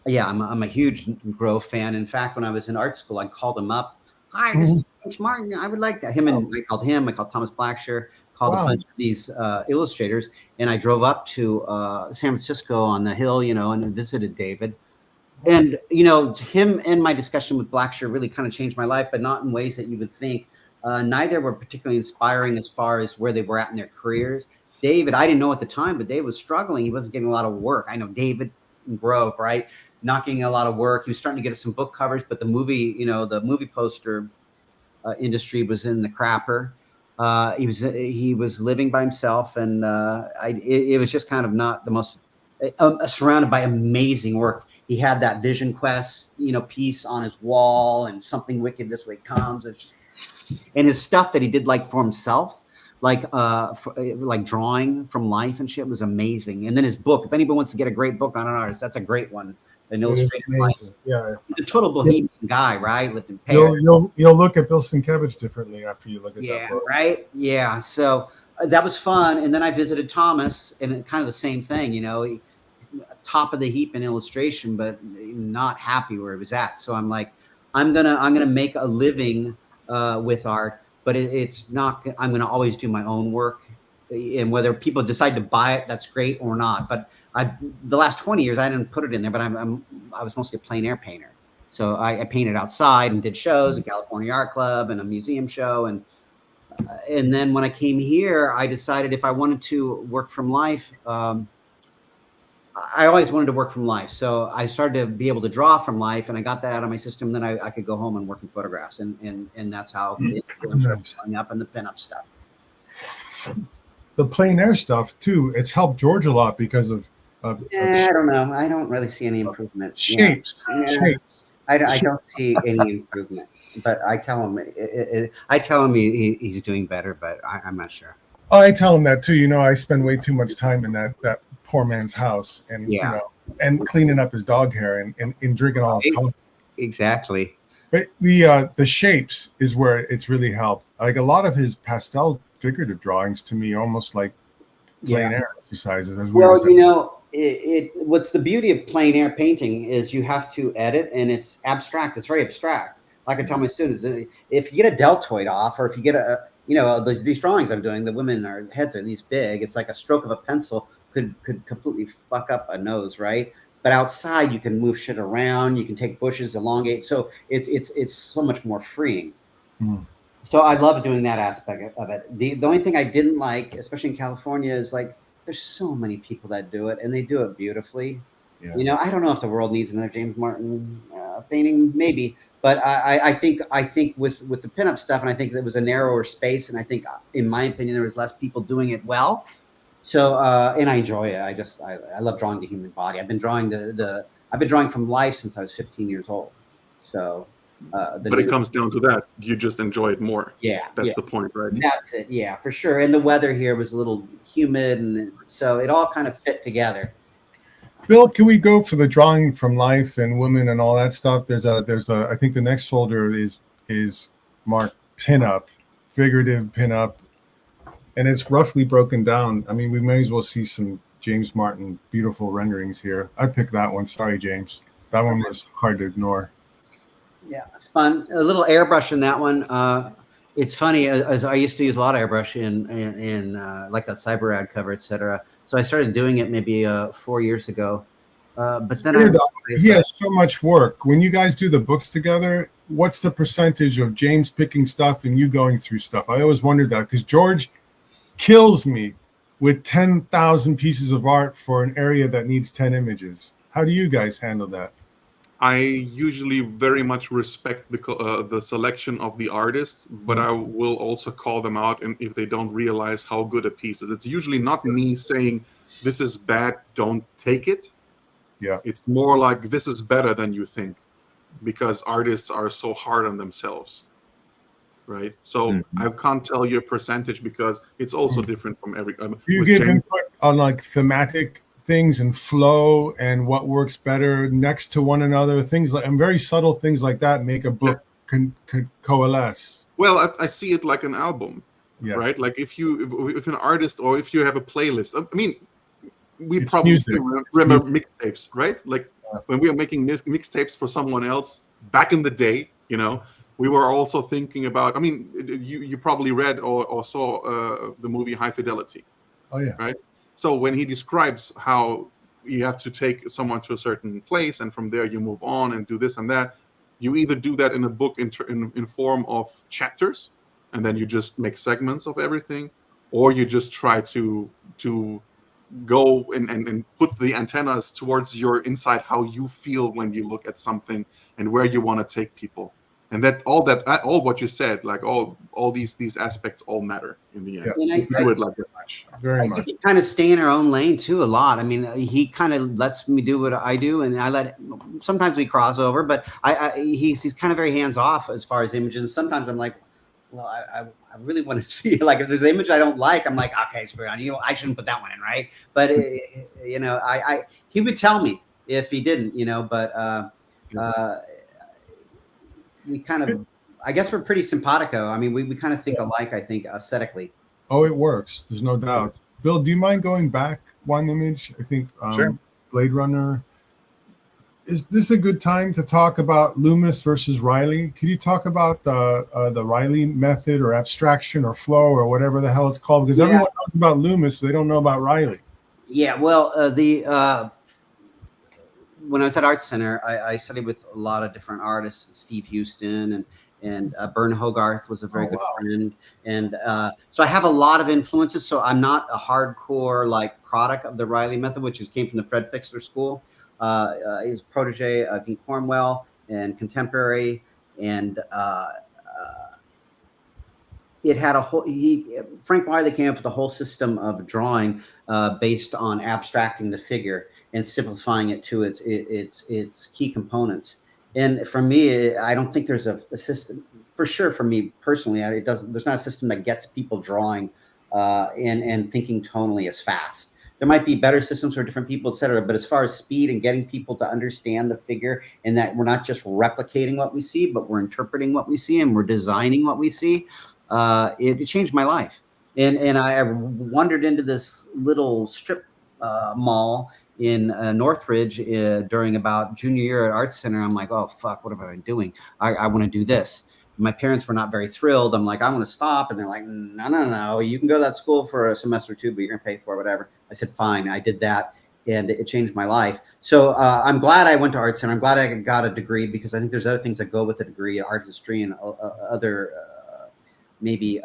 a huge Grove fan. In fact, when I was in art school, I called him up. Hi, this is James Martin. I would like that. I called Thomas Blackshear. Called a bunch of these illustrators, and I drove up to San Francisco on the hill, you know, and visited David. And, you know, him and my discussion with Blackshear really kind of changed my life, but not in ways that you would think. Neither were particularly inspiring as far as where they were at in their careers. David, I didn't know at the time, but Dave was struggling. He wasn't getting a lot of work. I know David Grove, right? Not getting a lot of work. He was starting to get some book covers, but the movie poster industry was in the crapper. He was living by himself, and it was just kind of not the most surrounded by amazing work. He had that Vision Quest, you know, piece on his wall, and Something Wicked This Way Comes. It's just, and his stuff that he did like for himself, like drawing from life and shit, was amazing. And then his book. If anybody wants to get a great book on an artist, that's a great one. An illustrated life. Yeah, he's a total bohemian guy, right? Lived in Paris. You'll look at Bill Sienkiewicz differently after you look at that book. Right. Yeah. So that was fun. And then I visited Thomas, and kind of the same thing. You know, top of the heap in illustration, but not happy where he was at. So I'm like, I'm gonna make a living with art, but it's not. I'm going to always do my own work, and whether people decide to buy it, that's great or not. But the last 20 years, I didn't put it in there, but I was mostly a plein air painter. So I painted outside and did shows at California Art Club and a museum show. And then when I came here, I decided if I wanted to work from life, I always wanted to work from life. So I started to be able to draw from life, and I got that out of my system. Then I could go home and work in photographs. And that's how it started showing up in the pinup stuff. The plein air stuff too, it's helped George a lot because of I don't know. I don't really see any improvement. Shapes. Shapes. I don't see any improvement. But I tell him he's doing better, but I'm not sure. Oh, I tell him that too. You know, I spend way too much time in that poor man's house, and you know, and cleaning up his dog hair and drinking all his coffee. Exactly. But the shapes is where it's really helped. Like a lot of his pastel figurative drawings to me almost like plein air exercises. As well, you know, what's the beauty of plein air painting is you have to edit, and it's abstract. It's very abstract. Like I tell my students, if you get a deltoid off, or if you get these drawings I'm doing, the women, our heads are these big. It's like a stroke of a pencil could completely fuck up a nose, right? But outside you can move shit around. You can take bushes, elongate. So it's so much more freeing. So I love doing that aspect of it. The only thing I didn't like, especially in California, is like there's so many people that do it, and they do it beautifully. Yeah. You know, I don't know if the world needs another James Martin painting, maybe. But I think with the pinup stuff, and I think there was a narrower space, and I think, in my opinion, there was less people doing it well. So and I enjoy it. I love drawing the human body. I've been drawing I've been drawing from life since I was 15 years old. So, but it comes down to that. You just enjoy it more. Yeah, that's the point, right? That's it. Yeah, for sure. And the weather here was a little humid, and so it all kind of fit together. Bill, can we go for the drawing from life and women and all that stuff? There's I think the next folder is marked pinup, figurative pinup, and it's roughly broken down. I mean, we may as well see some James Martin beautiful renderings here. I picked that one. Sorry, James. That one was hard to ignore. Yeah, it's fun. A little airbrush in that one. It's funny, as I used to use a lot of airbrush in like that cyber ad cover, etc. So I started doing it maybe 4 years ago. But then he has so much work. When you guys do the books together, what's the percentage of James picking stuff and you going through stuff? I always wondered that because George kills me with 10,000 pieces of art for an area that needs 10 images. How do you guys handle that? I usually very much respect the selection of the artist, but I will also call them out and if they don't realize how good a piece is. It's usually not me saying, this is bad, don't take it. Yeah, it's more like, this is better than you think, because artists are so hard on themselves, right? So I can't tell you a percentage because it's also different from every... Do you give input on like thematic things and flow and what works better next to one another, things like, and very subtle things like that make a book coalesce? Well, I see it like an album, right? Like if an artist, or if you have a playlist, I mean, we it's probably remember mixtapes, right? Like when we were making mixtapes for someone else back in the day, you know, we were also thinking about, I mean, you probably read or saw the movie High Fidelity. Oh yeah. Right? So when he describes how you have to take someone to a certain place and from there you move on and do this and that, you either do that in a book in form of chapters, and then you just make segments of everything, or you just try to go and put the antennas towards your inside, how you feel when you look at something and where you want to take people. And all what you said, like all these aspects all matter in the end. Yeah. I do it like that much. Very much. We kind of stay in our own lane too a lot. I mean, he kind of lets me do what I do, and I let. Sometimes we cross over, but he's kind of very hands off as far as images. And sometimes I'm like, well, I really want to see, like, if there's an image I don't like, I'm like, okay, Spiridon, I shouldn't put that one in, right? But you know, he would tell me if he didn't, you know, but. We kind of, I guess we're pretty simpatico. I mean, we kind of think alike, I think, aesthetically. Oh, it works. There's no doubt. Bill, do you mind going back one image? I think sure. Blade Runner. is this a good time to talk about Loomis versus Riley? Could you talk about the Riley method or abstraction or flow or whatever the hell it's called? Because everyone knows about Loomis, they don't know about Riley. Yeah, well, when I was at Art Center, I studied with a lot of different artists, Steve Houston and Bern Hogarth was a very good friend. And so I have a lot of influences. So I'm not a hardcore like product of the Riley method, which came from the Fred Fixler school. He was protege of Dean Cornwell and contemporary. And it had a whole, Frank Wiley came up with a whole system of drawing based on abstracting the figure and simplifying it to its key components. And for me, I don't think there's a system, for sure for me personally, there's not a system that gets people drawing and thinking tonally as fast. There might be better systems for different people, et cetera. But as far as speed and getting people to understand the figure and that we're not just replicating what we see, but we're interpreting what we see and we're designing what we see, it changed my life. And I wandered into this little strip mall in Northridge during about junior year at Art Center. I'm like, oh, fuck, what have I been doing? I want to do this. My parents were not very thrilled. I'm like, I want to stop. And they're like, no, you can go to that school for a semester or two, but you're going to pay for it, whatever. I said, fine. I did that. And it changed my life. So I'm glad I went to Art Center. I'm glad I got a degree because I think there's other things that go with the degree, art history and other maybe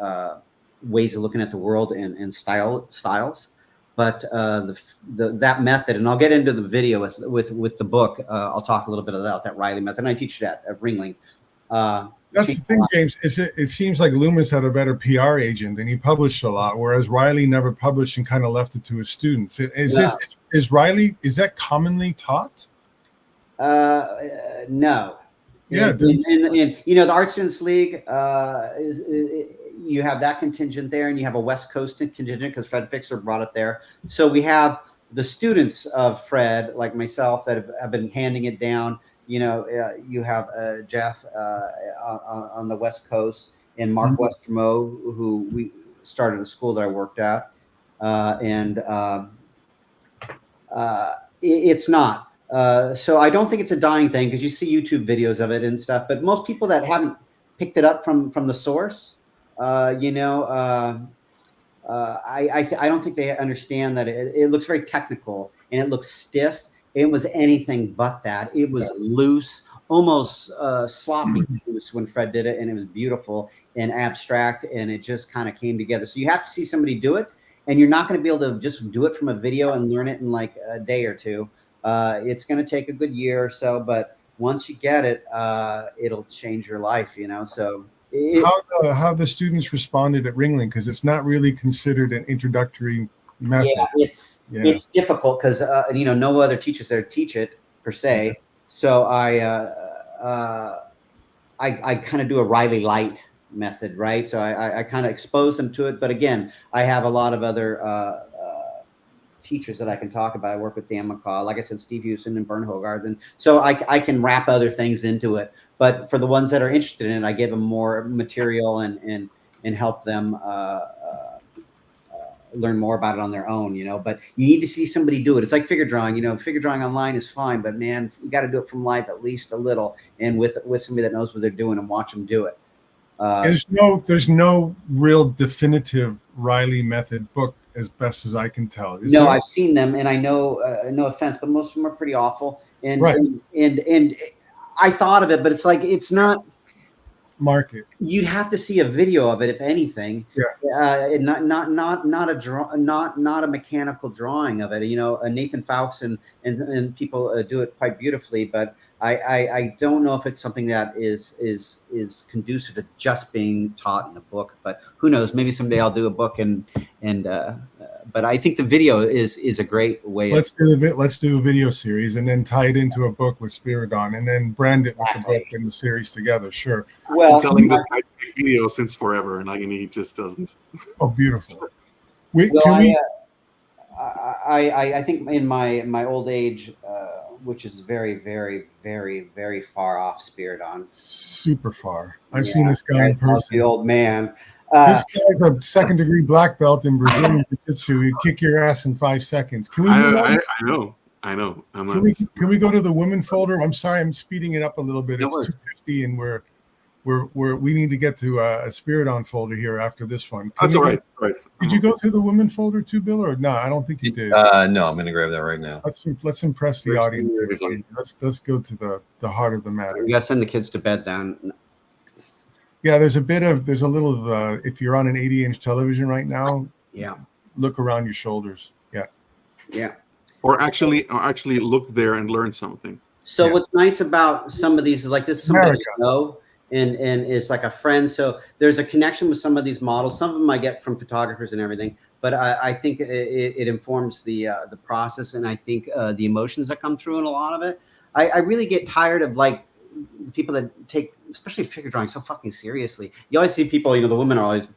ways of looking at the world and styles. But that method, and I'll get into the video with the book. I'll talk a little bit about that Riley method. And I teach that at Ringling. That's the thing, James. It seems like Loomis had a better PR agent and he published a lot, whereas Riley never published and kind of left it to his students. Is Riley, is that commonly taught? No. Yeah. And the Art Students League, you have that contingent there, and you have a West Coast contingent because Fred Fixler brought it there. So we have the students of Fred, like myself, that have been handing it down. You have Jeff on the West Coast and Mark Westermo, who we started a school that I worked at. It's not. So I don't think it's a dying thing because you see YouTube videos of it and stuff. But most people that haven't picked it up from the source, I don't think they understand that it looks very technical and it looks stiff. It was anything but that. It was loose, almost sloppy loose when Fred did it, and it was beautiful and abstract, and it just kind of came together. So you have to see somebody do it, and you're not going to be able to just do it from a video and learn it in like a day or two. It's going to take a good year or so, but once you get it, it'll change your life, So how the students responded at Ringling, because it's not really considered an introductory method. Yeah, it's difficult because no other teachers there teach it per se. So I kind of do a Riley Light method, right? So I kind of expose them to it. But again, I have a lot of other teachers that I can talk about. I work with Dan McCaw, like I said, Steve Houston and Bern Hogarth, and so I can wrap other things into it. But for the ones that are interested in it, I give them more material and help them learn more about it on their own, but you need to see somebody do it. It's like figure drawing, figure drawing online is fine, but man, you got to do it from life at least a little, and with somebody that knows what they're doing and watch them do it. There's no real definitive Riley method book, as best as I can tell. I've seen them, and I know, no offense, but most of them are pretty awful. And right. and I thought of it, but it's like it's not. Market. You'd have to see a video of it, if anything. Yeah. Not a mechanical drawing of it. Nathan Fowkes and people do it quite beautifully, but I don't know if it's something that is conducive to just being taught in a book. But who knows? Maybe someday I'll do a book but I think the video is a great way. Let's do a video series and then tie it into a book with Spiridon and then brand it with the book and the series together. Sure. Well, I'm telling the guy to make video since forever, and he just doesn't. Oh, beautiful. I think in my old age, which is very, very, very, very far off Spiridon. Super far. I've seen this guy in person. The old man. This guy's a second-degree black belt in Brazilian Jiu-Jitsu. He'd kick your ass in 5 seconds. Can we? I know. I know. Can we go to the women folder? I'm sorry, I'm speeding it up a little bit. No It's worries. 2:50, and we need to get to a Spiridon folder here after this one. That's all right. Right. Did you go through the women folder too, Bill? Or no? I don't think you did. No, I'm going to grab that right now. Let's impress the audience. Let's go to the heart of the matter. You gotta send the kids to bed down. Yeah, there's a little. If you're on an 80-inch television right now, Yeah. look around your shoulders. Yeah. Yeah. Or actually look there and learn something. So Yeah. what's nice about some of these is like this is somebody America. I know and it's like a friend. So there's a connection with some of these models. Some of them I get from photographers and everything, but I think it informs the process, and I think the emotions that come through in a lot of it. I really get tired of like the people that take, especially figure drawing, so fucking seriously. You always see people, the women are always,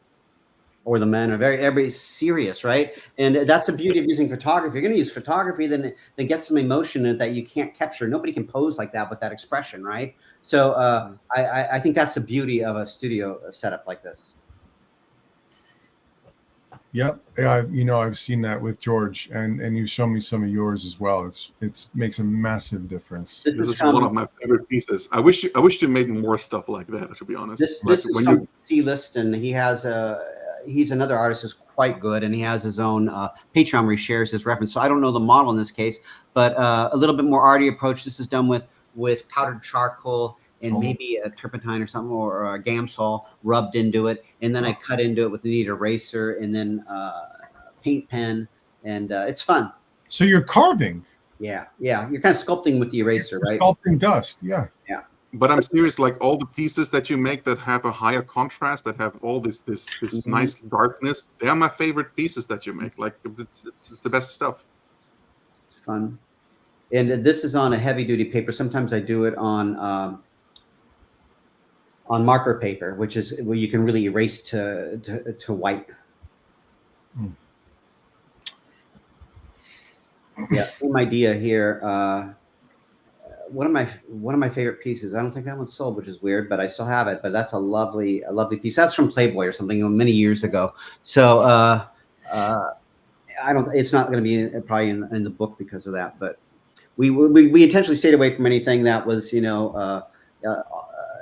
or the men are very serious, right? And that's the beauty of using photography. If you're going to use photography, then get some emotion that you can't capture. Nobody can pose like that with that expression, right? So I think that's the beauty of a studio setup like this. Yep. I've seen that with George, and you show me some of yours as well. It's makes a massive difference. This is one of my favorite pieces. I wish you made more stuff like that, to be honest. This is when from C-List, and he's another artist who's quite good, and he has his own Patreon where he shares his reference. So I don't know the model in this case, but a little bit more arty approach. This is done with powdered charcoal and maybe a turpentine or something, or a Gamsol rubbed into it, and then I cut into it with a neat eraser and then paint pen, and it's fun. So you're carving. Yeah. You're kind of sculpting with the eraser, right? Sculpting dust. Yeah. But I'm serious, like all the pieces that you make that have a higher contrast, that have all this nice darkness, they are my favorite pieces that you make. Like it's the best stuff. It's fun. And this is on a heavy duty paper. Sometimes I do it on marker paper, which is where you can really erase to white. Yeah, same idea here. One of my favorite pieces. I don't think that one's sold, which is weird, but I still have it. But that's a lovely piece. That's from Playboy or something many years ago. So I don't. It's not going to be probably in the book because of that. But we intentionally stayed away from anything that was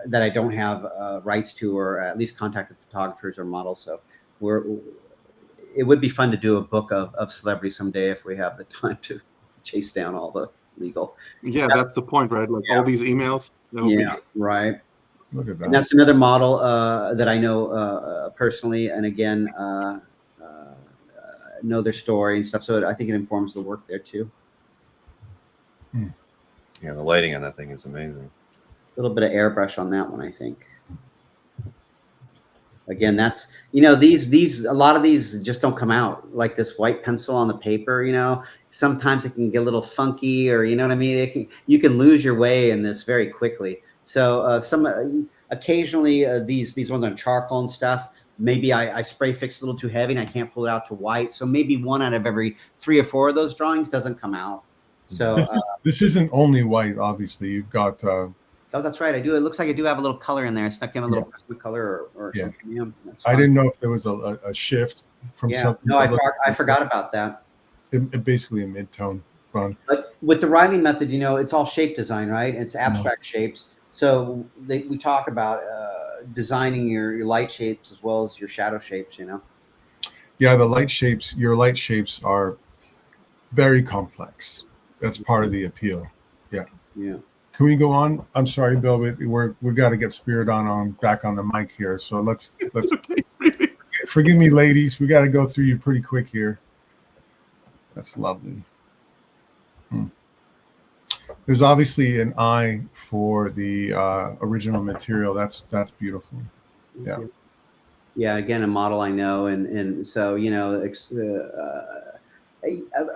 that I don't have rights to, or at least contacted photographers or models. So it would be fun to do a book of celebrities someday if we have the time to chase down all the legal. Yeah, that's the point, right? Like all these emails. Right. Look at that. And that's another model that I know personally, and again, know their story and stuff. So I think it informs the work there too. Yeah, the lighting on that thing is amazing. A little bit of airbrush on that one, I think. Again, that's a lot of these just don't come out like this white pencil on the paper. Sometimes it can get a little funky, or you know what I mean. You can lose your way in this very quickly. So occasionally these ones on charcoal and stuff. Maybe I spray fix a little too heavy and I can't pull it out to white. So maybe one out of every 3 or 4 of those drawings doesn't come out. So this isn't only white. Obviously, you've got. Oh, that's right. I do. It looks like I do have a little color in there. I snuck in a little Christmas color or something. Yeah, that's fine. I didn't know if there was a shift from something. No, I forgot about that. Basically a mid-tone run. But with the Riley method, it's all shape design, right? It's abstract shapes. So we talk about designing your light shapes as well as your shadow shapes. Yeah, the light shapes. Your light shapes are very complex. That's part of the appeal. Yeah. Yeah. Can we go on? I'm sorry, Bill. We've got to get Spiridon back on the mic here. So let's. Okay. Forgive me, ladies. We got to go through you pretty quick here. That's lovely. There's obviously an eye for the original material. That's beautiful. Yeah. Yeah. Again, a model I know, and so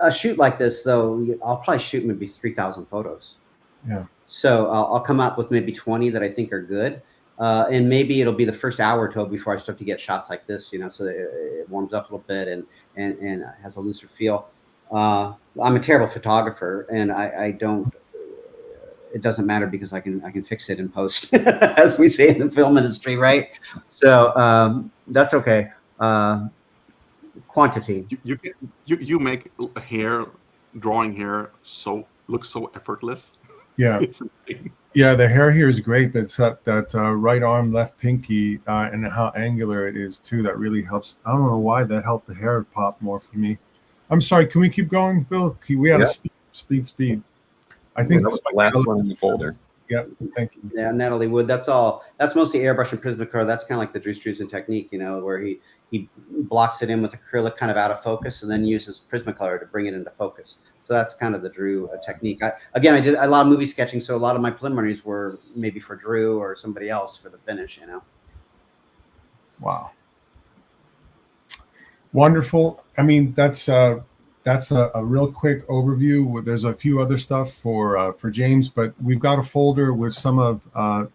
a shoot like this though, I'll probably shoot maybe 3,000 photos. Yeah. So I'll come up with maybe 20 that I think are good. And maybe it'll be the first hour or so before I start to get shots like this, so that it warms up a little bit and has a looser feel. I'm a terrible photographer, and I don't. It doesn't matter because I can fix it in post, as we say in the film industry, right? So that's okay. Quantity. You make hair drawing here looks so effortless. Yeah. It's insane. Yeah, the hair here is great, but it's that right arm, left pinky, and how angular it is too. That really helps. I don't know why that helped the hair pop more for me. I'm sorry. Can we keep going, Bill? We had a speed. I think that was the last one in the folder. Yeah, thank you. Yeah, Natalie Wood. That's all. That's mostly airbrush and Prismacolor. That's kind of like the Drew Struzan technique, where he blocks it in with acrylic kind of out of focus, and then uses Prismacolor to bring it into focus. So that's kind of the Drew technique. I did a lot of movie sketching, so a lot of my preliminaries were maybe for Drew or somebody else for the finish. Wow. Wonderful. I mean, that's a real quick overview. There's a few other stuff for James, but we've got a folder with some of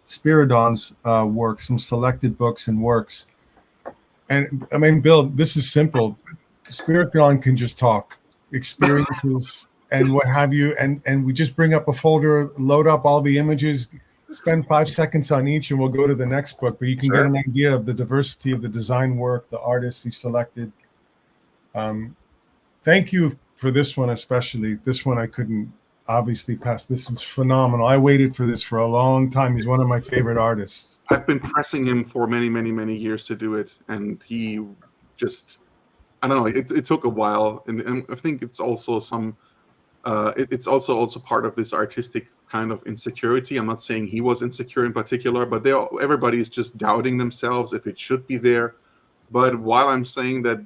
Spiridon's work, some selected books and works. And I mean, Bill, this is simple. Spiridon can just talk experiences and what have you, and we just bring up a folder, load up all the images, spend 5 seconds on each, and we'll go to the next book. But you can get an idea of the diversity of the design work, the artists he selected. Thank you for this one, especially. This one I couldn't obviously pass. This is phenomenal. I waited for this for a long time. He's one of my favorite artists. I've been pressing him for many, many, many years to do it, and he just, I don't know, it took a while, and I think it's also it's also part of this artistic kind of insecurity. I'm not saying he was insecure in particular, but everybody is just doubting themselves if it should be there. But while I'm saying that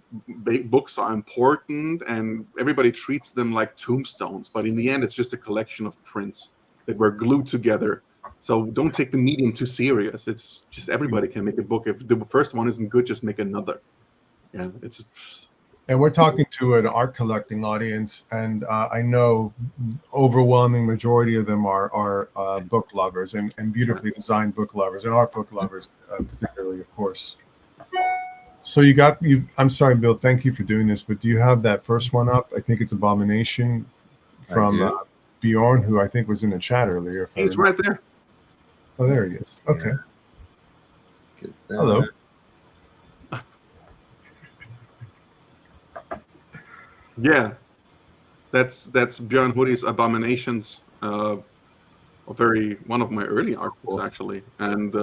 books are important and everybody treats them like tombstones, but in the end, it's just a collection of prints that were glued together. So don't take the medium too serious. It's just everybody can make a book. If the first one isn't good, just make another. Yeah, And we're talking to an art collecting audience, and I know overwhelming majority of them are book lovers and beautifully designed book lovers and art book lovers, particularly, of course. So I'm sorry, Bill, thank you for doing this, but do you have that first one up? I think it's Abomination from Bjorn, who I think was in the chat earlier. He's right there. Oh, there he is. Okay. Yeah. Hello. Yeah, that's Björn Hoodie's Abominations, one of my early art books actually, and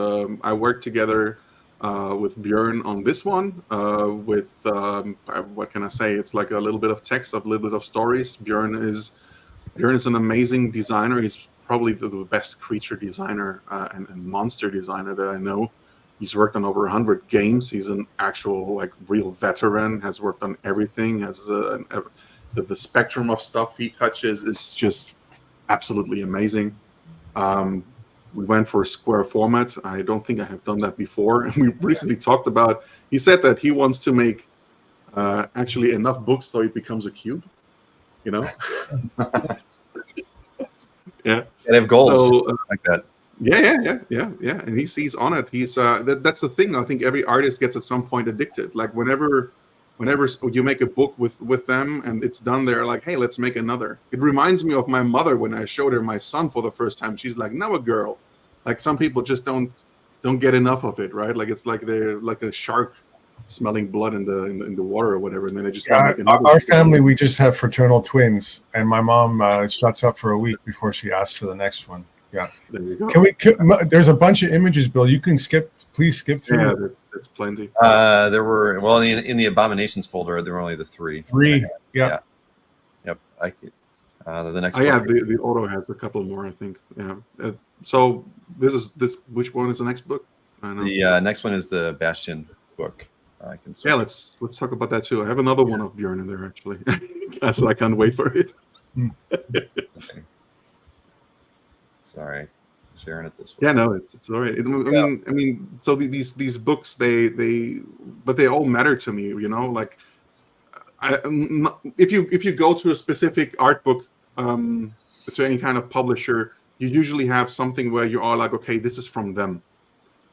I worked together with Björn on this one. With what can I say? It's like a little bit of text, a little bit of stories. Björn is an amazing designer. He's probably the best creature designer and monster designer that I know. He's worked on over 100 games. He's an actual real veteran. Has worked on everything. Has the spectrum of stuff he touches is just absolutely amazing. We went for a square format. I don't think I have done that before. And we recently talked about. He said that he wants to make actually enough books so it becomes a cube. Yeah. And have goals like that. Yeah. And he's on it. He's that's the thing. I think every artist gets at some point addicted. Like whenever you make a book with them and it's done, they're like, hey, let's make another. It reminds me of my mother when I showed her my son for the first time. She's like, now a girl. Like some people just don't get enough of it, right? Like it's like they're like a shark smelling blood in the water or whatever, and then they just make another. Our family, we just have fraternal twins, and my mom shuts up for a week before she asks for the next one. Yeah. There you go. There's a bunch of images, Bill. You can please skip through. Yeah, that's plenty. There were, in the Abominations folder, there were only the three. Yeah. Yep. The next. The auto has a couple more, I think. Yeah. So which one is the next book? I know. The next one is the Bastion book. Let's talk about that too. I have another one of Björn in there actually. That's why I can't wait for it. Okay. Sorry, sharing it this way. Yeah, no, it's all right. I mean, so these books, they all matter to me. Like if you go to a specific art book to any kind of publisher, you usually have something where you are like, okay, this is from them.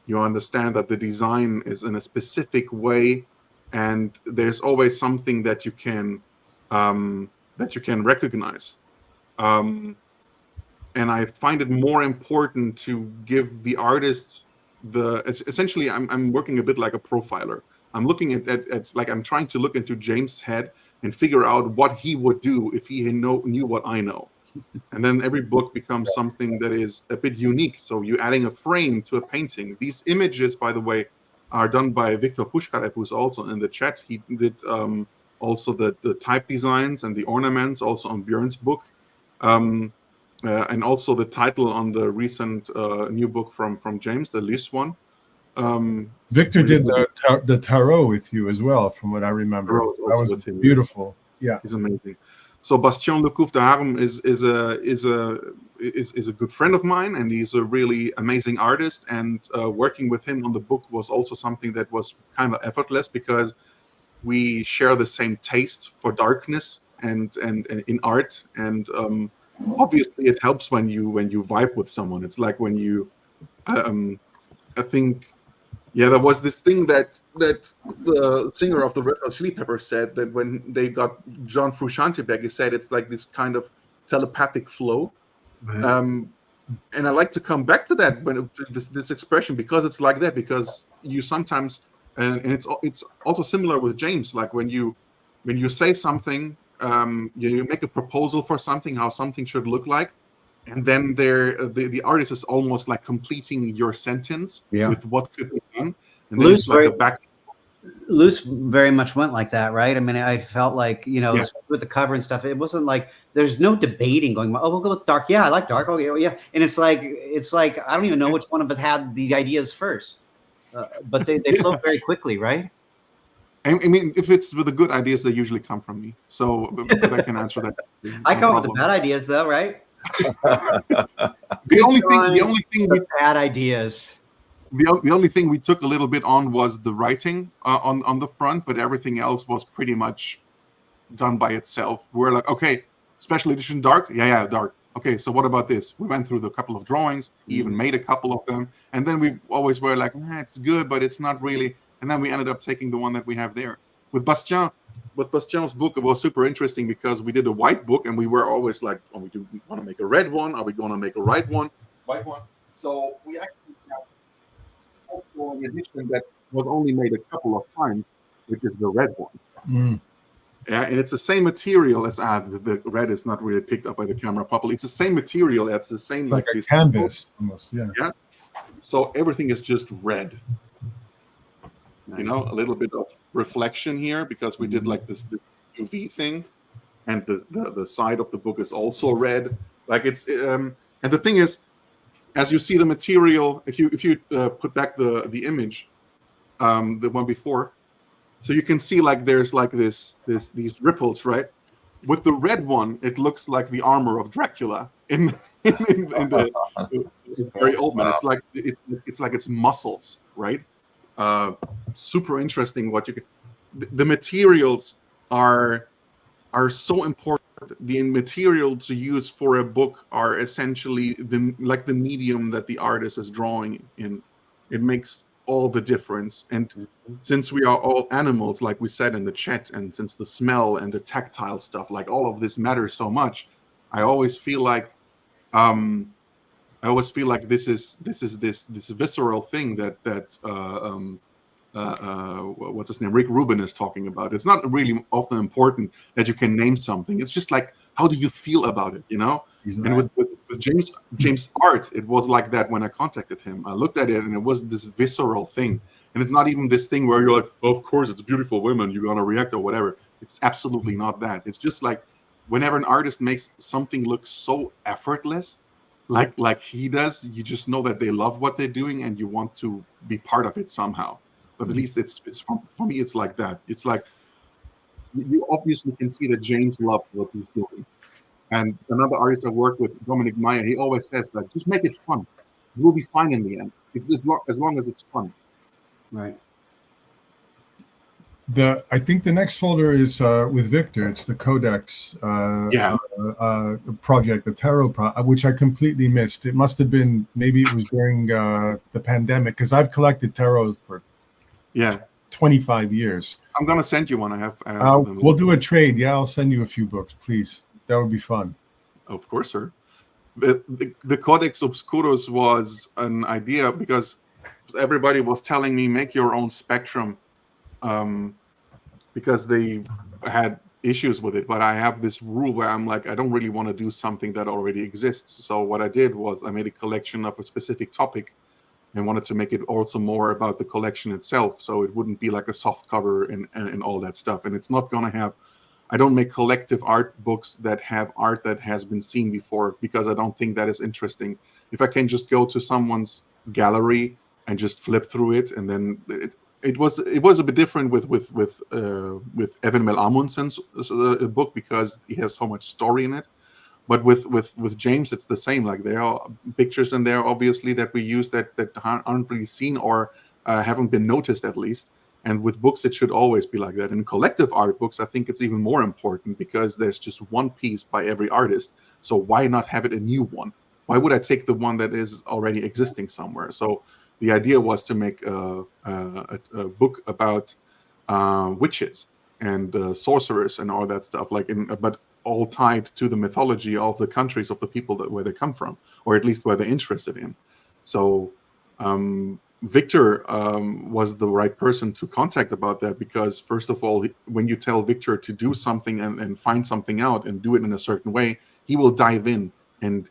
You understand that the design is in a specific way, and there's always something that you can recognize. And I find it more important to give the artist essentially I'm working a bit like a profiler. I'm looking at I'm trying to look into James' head and figure out what he would do if he knew what I know. And then every book becomes something that is a bit unique. So you're adding a frame to a painting. These images, by the way, are done by Viktor Pushkarev, who's also in the chat. He did also the type designs and the ornaments, also on Björn's book. And also the title on the recent new book from James, the LYS one. Victor did the tarot with you as well, from what I remember. That was beautiful. Yeah, he's amazing. So Bastien Lecouf de Harm is a good friend of mine, and he's a really amazing artist. And working with him on the book was also something that was kind of effortless, because we share the same taste for darkness and in art. And obviously, it helps when you vibe with someone. It's like when you, I think. Yeah, there was this thing that the singer of the Red Hot Chili Peppers said, that when they got John Frusciante back, he said it's like this kind of telepathic flow. And I like to come back to that, when this expression, because it's like that, because you sometimes, and it's also similar with James, like when you say something, you make a proposal for something, how something should look like. And then the artist is almost like completing your sentence with what could be done. And then it's like LYS very much went like that, right? I mean, I felt like, with the cover and stuff, it wasn't like there's no debating going, oh, we'll go with dark. Yeah, I like dark. Okay, well, yeah. And it's like I don't even know which one of us had the ideas first, but they flow very quickly, right? I mean, if it's with the good ideas, they usually come from me. So but I can answer that. I come up with the bad ideas, though, right? The only thing we bad ideas. The only thing we took a little bit on was the writing on the front, but everything else was pretty much done by itself. We're like, okay, special edition dark, yeah, dark. Okay, so what about this? We went through the couple of drawings. He even made a couple of them, and then we always were like, it's good, but it's not really. And then we ended up taking the one that we have there. With Bastien's book, it was super interesting, because we did a white book, and we were always like, oh, we do want to make a red one. Are we going to make a white one? So we actually have an edition that was only made a couple of times, which is the red one. Yeah, and it's the same material as the red is not really picked up by the camera properly. It's the same material. It's the same like a canvas almost. Yeah. So everything is just red. Nice. A little bit of reflection here, because we did like this UV thing, and the side of the book is also red. Like it's and the thing is, as you see the material, if you put back the image, the one before, so you can see like there's like these ripples, right? With the red one, it looks like the armor of Dracula in the very old man. Wow. It's like it's muscles, right? Super interesting. What you can, the materials are so important. The material to use for a book are essentially the medium that the artist is drawing in. It makes all the difference. And since we are all animals, like we said in the chat, and since the smell and the tactile stuff, like all of this matters so much, I always feel like this is this visceral thing that what's his name, Rick Rubin, is talking about. It's not really often important that you can name something. It's just like, how do you feel about it, Exactly. And with James' art, it was like that when I contacted him. I looked at it, and it was this visceral thing. And it's not even this thing where you're like, oh, of course, it's beautiful women, you're going to react or whatever. It's absolutely not that. It's just like, whenever an artist makes something look so effortless, like he does, you just know that they love what they're doing, and you want to be part of it somehow. But at least it's for me, it's like that. It's like, you obviously can see that James loved what he's doing. And another artist I work with, Dominic Meyer, he always says that, just make it fun. You'll be fine in the end, as long as it's fun. Right. I think the next folder is with Victor. It's the Codex project, the Tarot which I completely missed. It must have been, maybe it was during the pandemic, because I've collected tarot for 25 years. I'm gonna send you one. We'll do a trade. Yeah, I'll send you a few books, please. That would be fun. Of course, sir. The Codex Obscurus was an idea because everybody was telling me, make your own spectrum, because they had issues with it, but I have this rule where I'm like, I don't really want to do something that already exists. So what I did was I made a collection of a specific topic and wanted to make it also more about the collection itself. So it wouldn't be like a soft cover and all that stuff. And it's not going to have, I don't make collective art books that have art that has been seen before, because I don't think that is interesting. If I can just go to someone's gallery and just flip through it, and then it was a bit different with Evan Mel Amundsen's book, because he has so much story in it. But with James, it's the same. Like, there are pictures in there, obviously, that we use that aren't really seen or haven't been noticed, at least. And with books, it should always be like that. In collective art books, I think it's even more important, because there's just one piece by every artist. So why not have it a new one? Why would I take the one that is already existing somewhere? So the idea was to make a book about witches and sorcerers and all that stuff, but all tied to the mythology of the countries of the people where they come from, or at least where they're interested in. So Victor was the right person to contact about that, because first of all, when you tell Victor to do something and find something out and do it in a certain way, he will dive in. And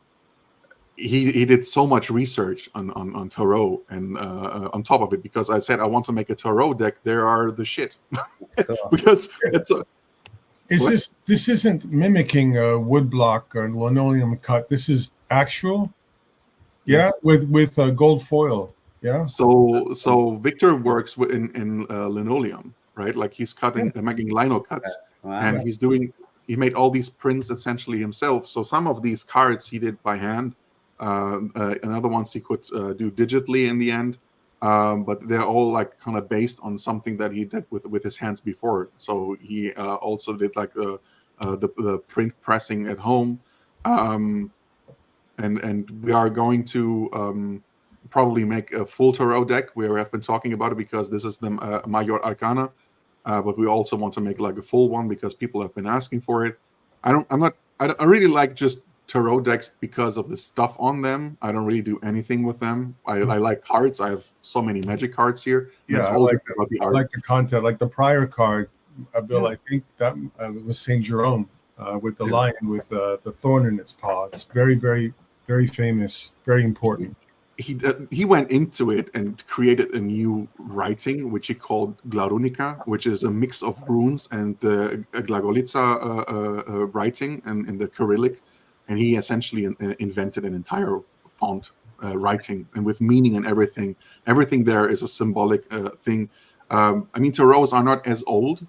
he did so much research on tarot and on top of it, because I said I want to make a tarot deck. There are the shit. Cool. Because it's a this isn't mimicking a woodblock or linoleum cut. This is actual, with gold foil. Yeah. So Victor works in linoleum, right? Like, he's cutting and making lino cuts, and he made all these prints essentially himself. So some of these cards he did by hand, and other ones he could do digitally in the end. But they're all like kind of based on something that he did with his hands before. So he also did like the print pressing at home, and we are going to probably make a full tarot deck. We have been talking about it because this is the Major Arcana, but we also want to make like a full one because people have been asking for it. I really like just tarot decks because of the stuff on them. I don't really do anything with them. I like cards. I have so many magic cards here. Yeah, I like the content. Like the prior card, Bill, I think that was Saint Jerome with the lion with the thorn in its paw. It's very, very, very famous, very important. He went into it and created a new writing, which he called Glarunica, which is a mix of runes and the Glagolica writing and the Cyrillic. And he essentially invented an entire font writing, and with meaning and everything. Everything there is a symbolic thing. I mean, tarots are not as old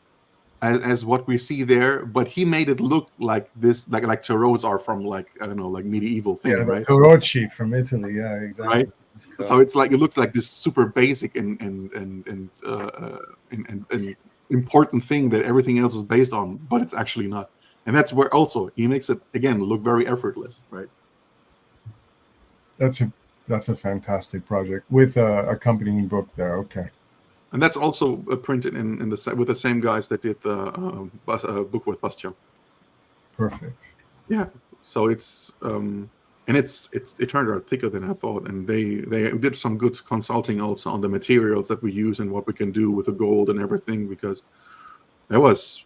as what we see there, but he made it look like this, like tarots are from like, I don't know, like medieval thing, yeah, right? Tarocchi from Italy, yeah, exactly. Right. So it's like, it looks like this super basic and important thing that everything else is based on, but it's actually not. And that's where also he makes it again look very effortless, right? That's a fantastic project with a accompanying book there. Okay. And that's also printed in with the same guys that did the book with Bastien. Perfect. Yeah. So it's it turned out thicker than I thought, and they did some good consulting also on the materials that we use and what we can do with the gold and everything, because there was.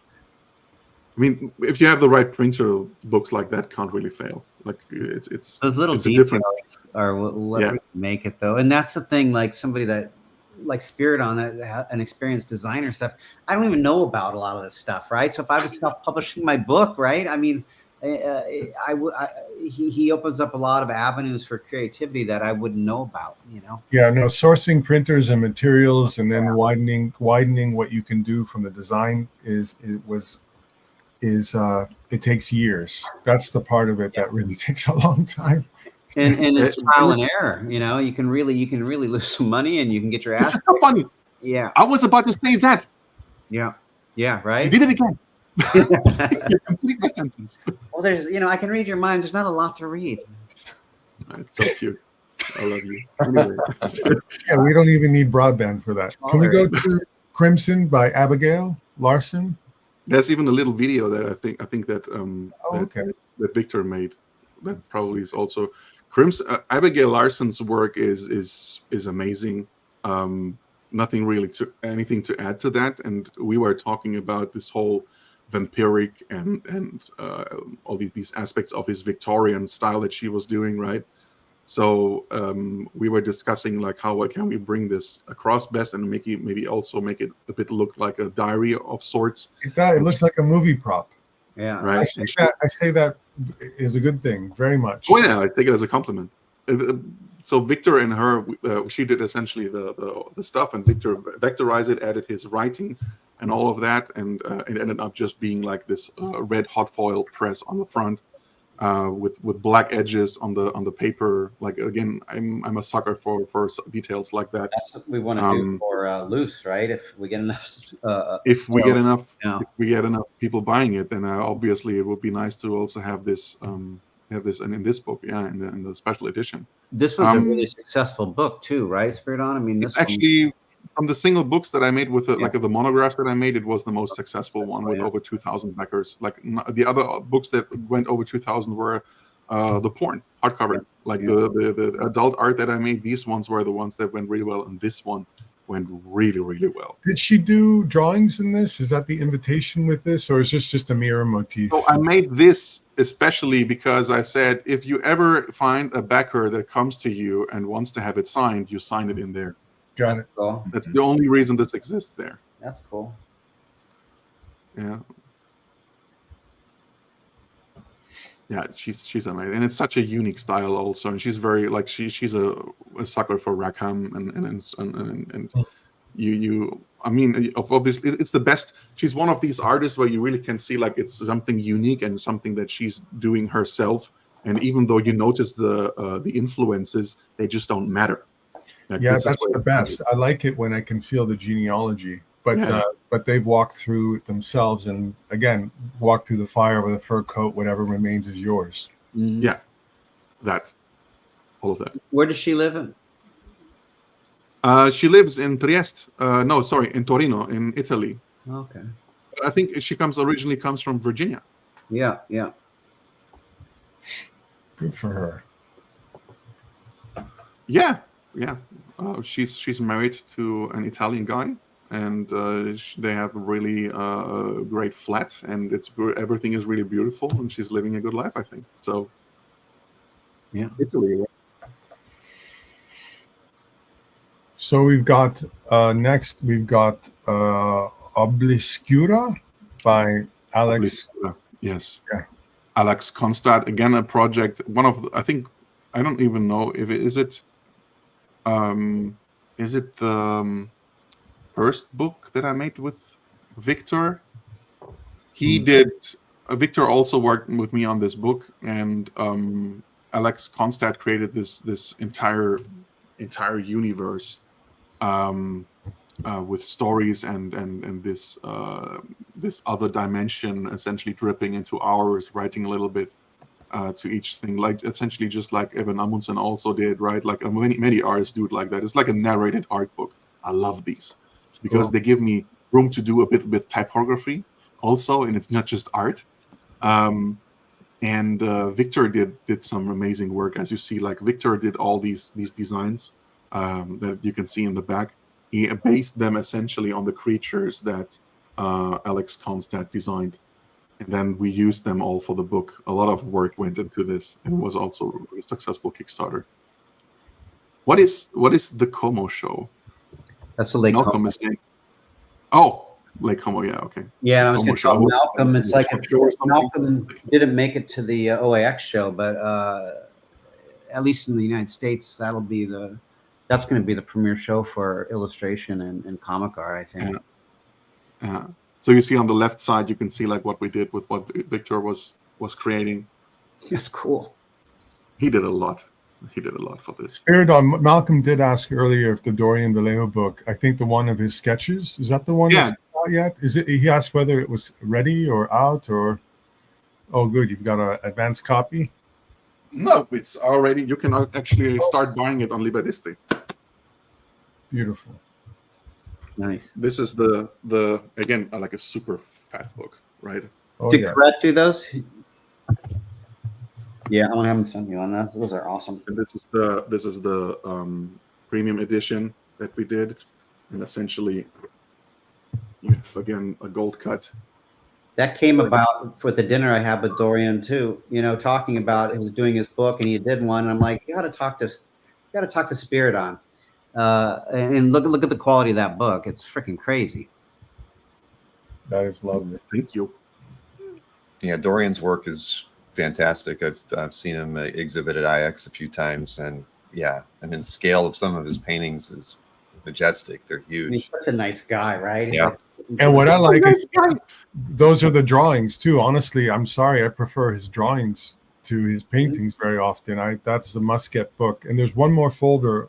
I mean, if you have the right printer, books like that can't really fail. Like it's those little details are what make it, though. And that's the thing. Like somebody that like Spiridon, an experienced designer stuff, I don't even know about a lot of this stuff, right? So if I was self-publishing my book, right? I mean, he opens up a lot of avenues for creativity that I wouldn't know about, you know? Yeah, no, sourcing printers and materials, and then widening what you can do from the design it takes years. That's the part of it that really takes a long time. And it's trial and error. You know, you can really lose some money, and you can get your ass. This is so funny. Yeah, I was about to say that. Yeah, right. You did it again. You complete my sentence. Well, there's, I can read your mind. There's not a lot to read. It's so cute. I love you. Anyway. Yeah, we don't even need broadband for that. Can we go to Crimson by Abigail Larson? There's even a little video that I think that that Victor made. That probably is also Crimson. Abigail Larson's work is amazing. Nothing really anything to add to that. And we were talking about this whole vampiric and all these aspects of his Victorian style that she was doing, right? So we were discussing like how can we bring this across best and maybe also make it a bit look like a diary of sorts. It looks like a movie prop. Yeah, right. I say that is a good thing, very much. Oh yeah, I take it as a compliment. So Victor and her, she did essentially the stuff, and Victor vectorized it, added his writing, and all of that, and it ended up just being like this red hot foil press on the front, with black edges on the paper. Like again, I'm a sucker for details like that. That's what we want to do for loose, right? If we get enough, if we get enough people buying it, then obviously it would be nice to also have this in this book, in the special edition. This was a really successful book too, right, Spiridon? I mean, this actually from the single books that I made with like the monographs that I made, it was the most successful one with over 2,000 backers. Like the other books that went over 2,000 were the porn hardcover. Like the adult art that I made, these ones were the ones that went really well, and this one went really, really well. Did she do drawings in this? Is that the invitation with this, or is this just a mirror motif? So I made this especially because I said, if you ever find a backer that comes to you and wants to have it signed, you sign it in there. Got it. Cool. That's the only reason this exists there. That's cool. Yeah. Yeah, she's amazing, and it's such a unique style also, and she's very like she's a sucker for Rackham and you I mean, obviously it's the best. She's one of these artists where you really can see like it's something unique and something that she's doing herself, and even though you notice the influences, they just don't matter. Like, yeah, that's the best. I like it when I can feel the genealogy, but they've walked through it themselves, and again, walk through the fire with a fur coat. Whatever remains is yours. Mm-hmm. Yeah, all of that. Where does she live in? She lives in Trieste. In Torino, in Italy. Okay. I think she originally comes from Virginia. Yeah. Good for her. Yeah. She's married to an Italian guy, and they have a really great flat, and everything is really beautiful, and she's living a good life, I think. So, yeah, Italy. So we've got next we've got Obliscura by Alex. Obliscura. Yes. Yeah. Alex Konstad, again a project. I don't even know if it is it. Is it the first book that I made with Victor? He did. Victor also worked with me on this book, and Alex Konstad created this entire universe with stories and this other dimension essentially dripping into ours, writing a little bit to each thing, like essentially just like Evan Amundsen also did, right? Like many artists do it like that. It's like a narrated art book. I love these because they give me room to do a bit with typography also, and it's not just art. And Victor did some amazing work, as you see. Like Victor did all these designs that you can see in the back. He based them essentially on the creatures that Alex Konstad designed. And then we used them all for the book. A lot of work went into this, and it was also a successful Kickstarter. What is the Como show? That's the Lake Como. Lake Como, yeah, okay. Yeah, I was going to call Malcolm. It's like if Malcolm didn't make it to the OAX show, but at least in the United States, that's going to be the premiere show for illustration and comic art, I think. Yeah. So you see on the left side, you can see like what we did with what Victor was creating. That's cool. He did a lot. For this. Spiridon, Malcolm did ask earlier if the Dorian Vallejo book, I think the one of his sketches, is that the one that's not out yet? Is it? He asked whether it was ready or out or. Oh, good. You've got an advanced copy? No, it's already. You can actually start buying it on Liberdiste. Beautiful. Nice. This is the again like a super fat book, right? Did Caurette do those? Yeah, I'm gonna have them send you on that. Those are awesome. And this is the premium edition that we did, and essentially, you have again a gold cut. that came about for the dinner I had with Dorian too. You know, talking about doing his book, and he did one. And I'm like, you got to talk to Spiridon, and look at the quality of that book. It's freaking crazy. That is lovely. Thank you. Yeah, Dorian's work is fantastic. I've seen him exhibit at IX a few times, and yeah, I mean, the scale of some of his paintings is majestic. They're huge. And he's such a nice guy, right? Yeah. And what I like is those are the drawings too. Honestly, I'm sorry, I prefer his drawings to his paintings very often. That's a must-get book. And there's one more folder,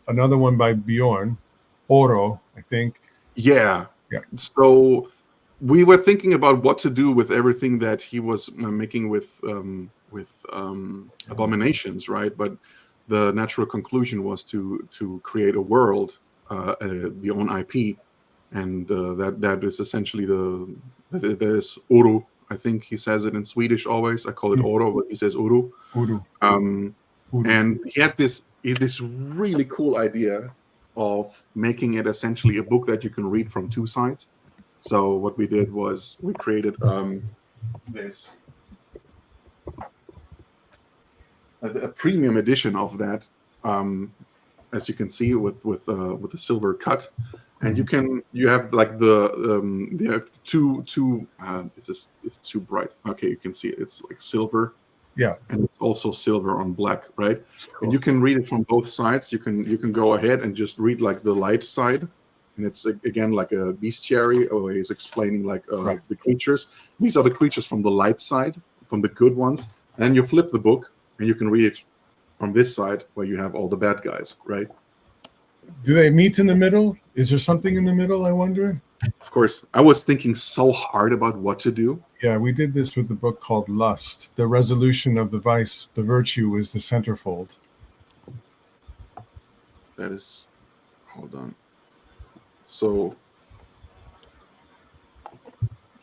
another one by Bjorn, Oro, I think. Yeah. Yeah. So we were thinking about what to do with everything that he was making with Abominations, right? But the natural conclusion was to create a world, the own IP, and that is essentially there's Oro. I think he says it in Swedish always. I call it Oro, but he says Oro. Uru. And he had this really cool idea of making it essentially a book that you can read from two sides. So what we did was we created this a premium edition of that, as you can see with the silver cut, and you have like you have two it's too bright. Okay, you can see it. It's like silver. Yeah, and it's also silver on black, right? Cool. And you can read it from both sides. You can go ahead and just read like the light side, and it's again like a bestiary, or he's explaining like the creatures. These are the creatures from the light side, from the good ones. And then you flip the book, and you can read it from this side where you have all the bad guys, right? Do they meet in the middle? Is there something in the middle, I wonder? Of course, I was thinking so hard about what to do. Yeah, we did this with the book called Lust. The resolution of the vice, the virtue, is the centerfold. That is, hold on. So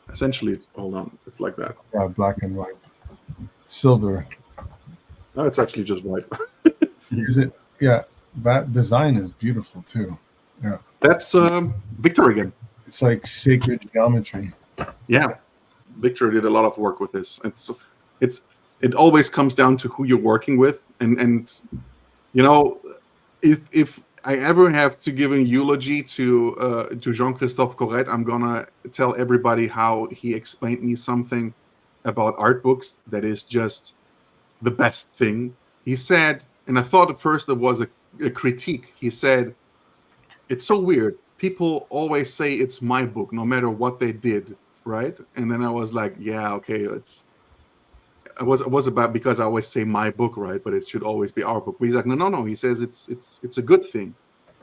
essentially, it's like that. Yeah, black and white. Silver. No, it's actually just white. Is it? Yeah, that design is beautiful too. Yeah. That's Victor again. It's like sacred geometry. Yeah, Victor did a lot of work with this. It always comes down to who you're working with, and you know, if I ever have to give a eulogy to Jean-Christophe Caurette, I'm gonna tell everybody how he explained me something about art books that is just the best thing. He said, and I thought at first it was a critique. He said, "It's so weird. People always say it's my book, no matter what they did, right?" And then I was like, "Yeah, okay, it was about because I always say my book, right? But it should always be our book." But he's like, no. He says it's a good thing.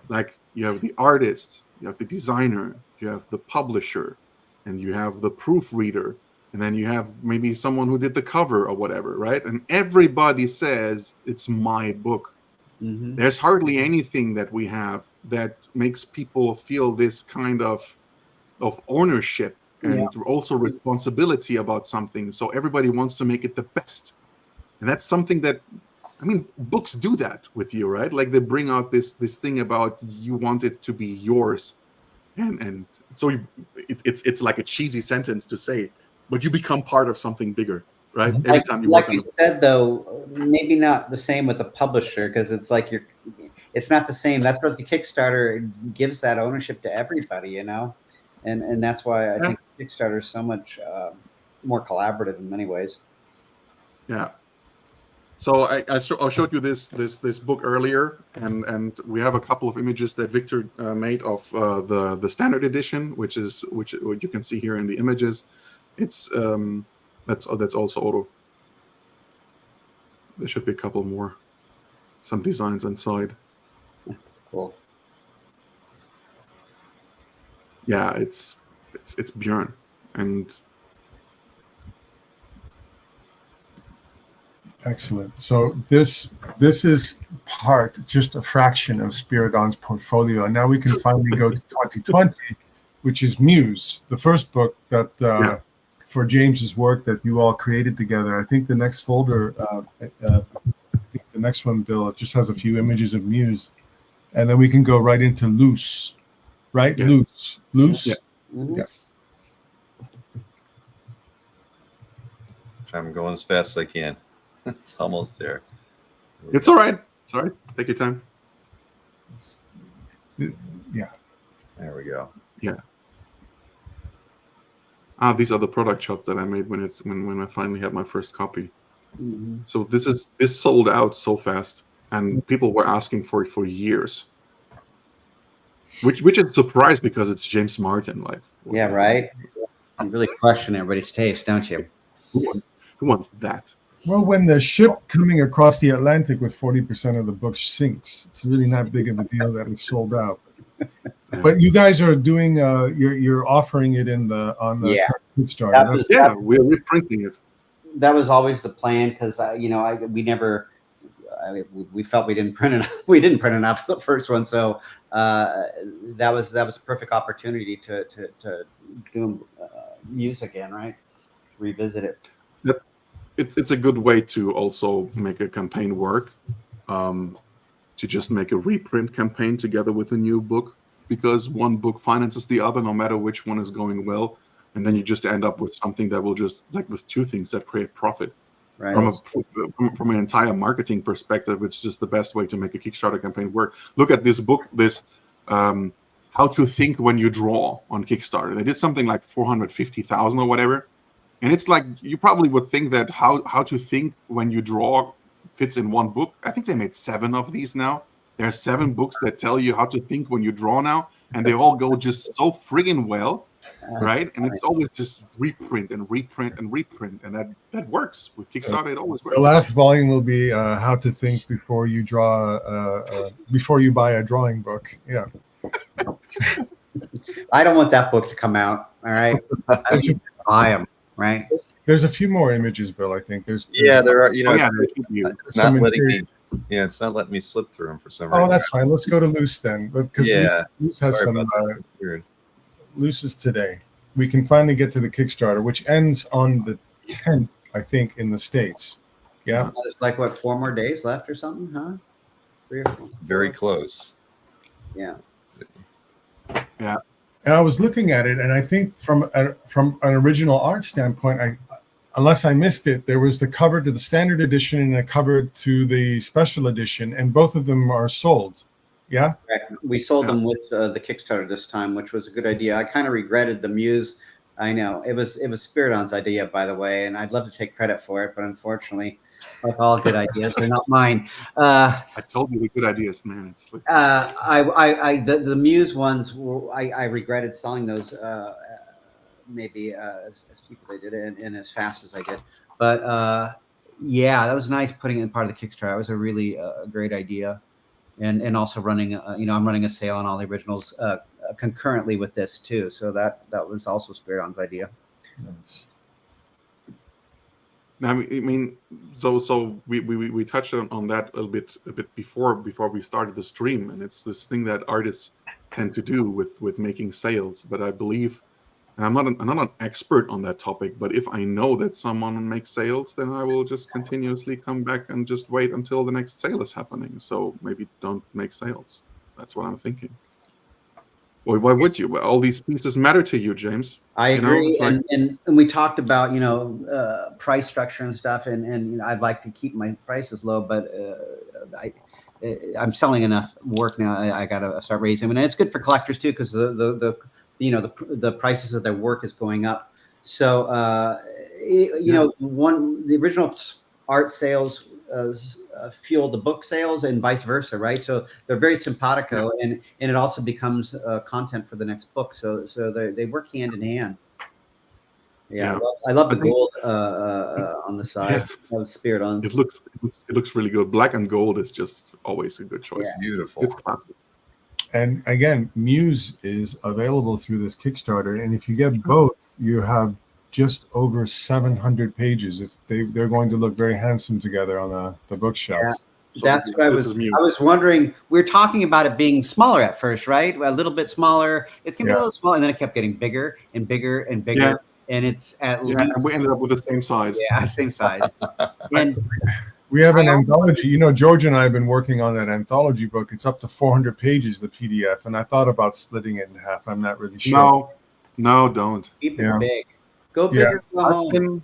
Like you have the artist, you have the designer, you have the publisher, and you have the proofreader, and then you have maybe someone who did the cover or whatever, right? And everybody says it's my book. Mm-hmm. There's hardly anything that we have that makes people feel this kind of ownership and also responsibility about something. So everybody wants to make it the best. And that's something that, I mean, books do that with you, right? Like they bring out this thing about you want it to be yours. And so it's like a cheesy sentence to say, but you become part of something bigger, right? Every time you like work you said, though, maybe not the same with a publisher, because it's like it's not the same. That's what the Kickstarter gives that ownership to everybody, you know, and that's why I think Kickstarter is so much more collaborative in many ways. Yeah. So I showed you this book earlier, and we have a couple of images that Victor made of the standard edition, which you can see here in the images. It's that's also Oro. There should be a couple more, some designs inside. That's cool. Yeah, it's Björn, and excellent. So this is just a fraction of Spiridon's portfolio, and now we can finally go to 2020, which is Muse, the first book that for James's work that you all created together. I think the next folder, the next one, Bill, it just has a few images of Muse, and then we can go right into Loose, right? Yes. Loose. Yeah. Mm-hmm. Yeah. I'm going as fast as I can. It's almost there. It's all right. It's all right. Take your time. Yeah. There we go. Yeah. These are the product shots that I made when I finally had my first copy. Mm-hmm. So this sold out so fast, and people were asking for it for years. Which is a surprise because it's James Martin. Like, Yeah, right. You really question everybody's taste, don't you? Who wants that? Well, when the ship coming across the Atlantic with 40% of the book sinks, it's really not big of a deal that it's sold out. But you guys are doing, you're offering it on the Kickstarter. We're reprinting it. That was always the plan because we felt we didn't print enough. We didn't print enough the first one, so that was a perfect opportunity to do MUSE again, right? Revisit it. It's a good way to also make a campaign work, to just make a reprint campaign together with a new book, because one book finances the other no matter which one is going well, and then you just end up with something that will just, like with two things that create profit. Right. From an entire marketing perspective, it's just the best way to make a Kickstarter campaign work. Look at this book, How to Think When You Draw on Kickstarter. They did something like 450,000 or whatever. And it's like, you probably would think that how to think when you draw fits in one book. I think they made 7 of these now. There are 7 books that tell you how to think when you draw now, and they all go just so friggin' well, right? And it's always just reprint and reprint and reprint, and that works. With Kickstarter, it always works. The last volume will be how to think before you draw, before you buy a drawing book. Yeah. I don't want that book to come out. All right. I need to buy them. Right. There's a few more images, Bill. I think there are. It's not letting me. Yeah, it's not letting me slip through them for some reason. Oh, that's fine. Let's go to Loose then, because Loose has some. Loose is today. We can finally get to the Kickstarter, which ends on the 10th, I think, in the States. Yeah. It's like what, 4 more days left or something, huh? 3 or 4. Very close. Yeah. Yeah. And I was looking at it, and I think from an original art standpoint, unless I missed it, there was the cover to the standard edition and a cover to the special edition, and both of them are sold. Yeah, we sold them with the Kickstarter this time, which was a good idea. I kind of regretted the MUSE. I know it was Spiridon's idea, by the way, and I'd love to take credit for it, but unfortunately, like all good ideas, they're not mine. I told you the good ideas, man. It's like... the MUSE ones, I regretted selling those maybe as cheap as I did and as fast as I did. But yeah, that was nice putting it in part of the Kickstarter. It was a really great idea, and also running. I'm running a sale on all the originals concurrently with this too. So that was also Spiridon's idea. Nice. I mean, so we touched on that a bit before we started the stream, and it's this thing that artists tend to do with making sales. But I believe, and I'm not an expert on that topic, but if I know that someone makes sales, then I will just continuously come back and just wait until the next sale is happening. So maybe don't make sales. That's what I'm thinking. Well, why would you? Well, all these pieces matter to you, James. I agree, and we talked about price structure and stuff, and I'd like to keep my prices low, but I'm selling enough work now. I got to start raising them, and it's good for collectors too, because the prices of their work is going up. So the original art sales fuel the book sales and vice versa, right? So they're very simpatico, and it also becomes content for the next book. So they work hand in hand. Yeah. I love the gold on the side of Spiridon's. It looks really good. Black and gold is just always a good choice. Yeah. Beautiful. It's classic. And again, MUSE is available through this Kickstarter, and if you get both, you have just over 700 pages. They're going to look very handsome together on the bookshelf. Yeah, that's what I was wondering. We were talking about it being smaller at first, right? A little bit smaller. It's going to be a little small, and then it kept getting bigger and bigger and bigger. Yeah. And it's at least... and we ended up with the same size. Yeah, same size. And we have an anthology. George and I have been working on that anthology book. It's up to 400 pages, the PDF, and I thought about splitting it in half. I'm not really sure. No, don't. Keep it big. Go bigger, go home.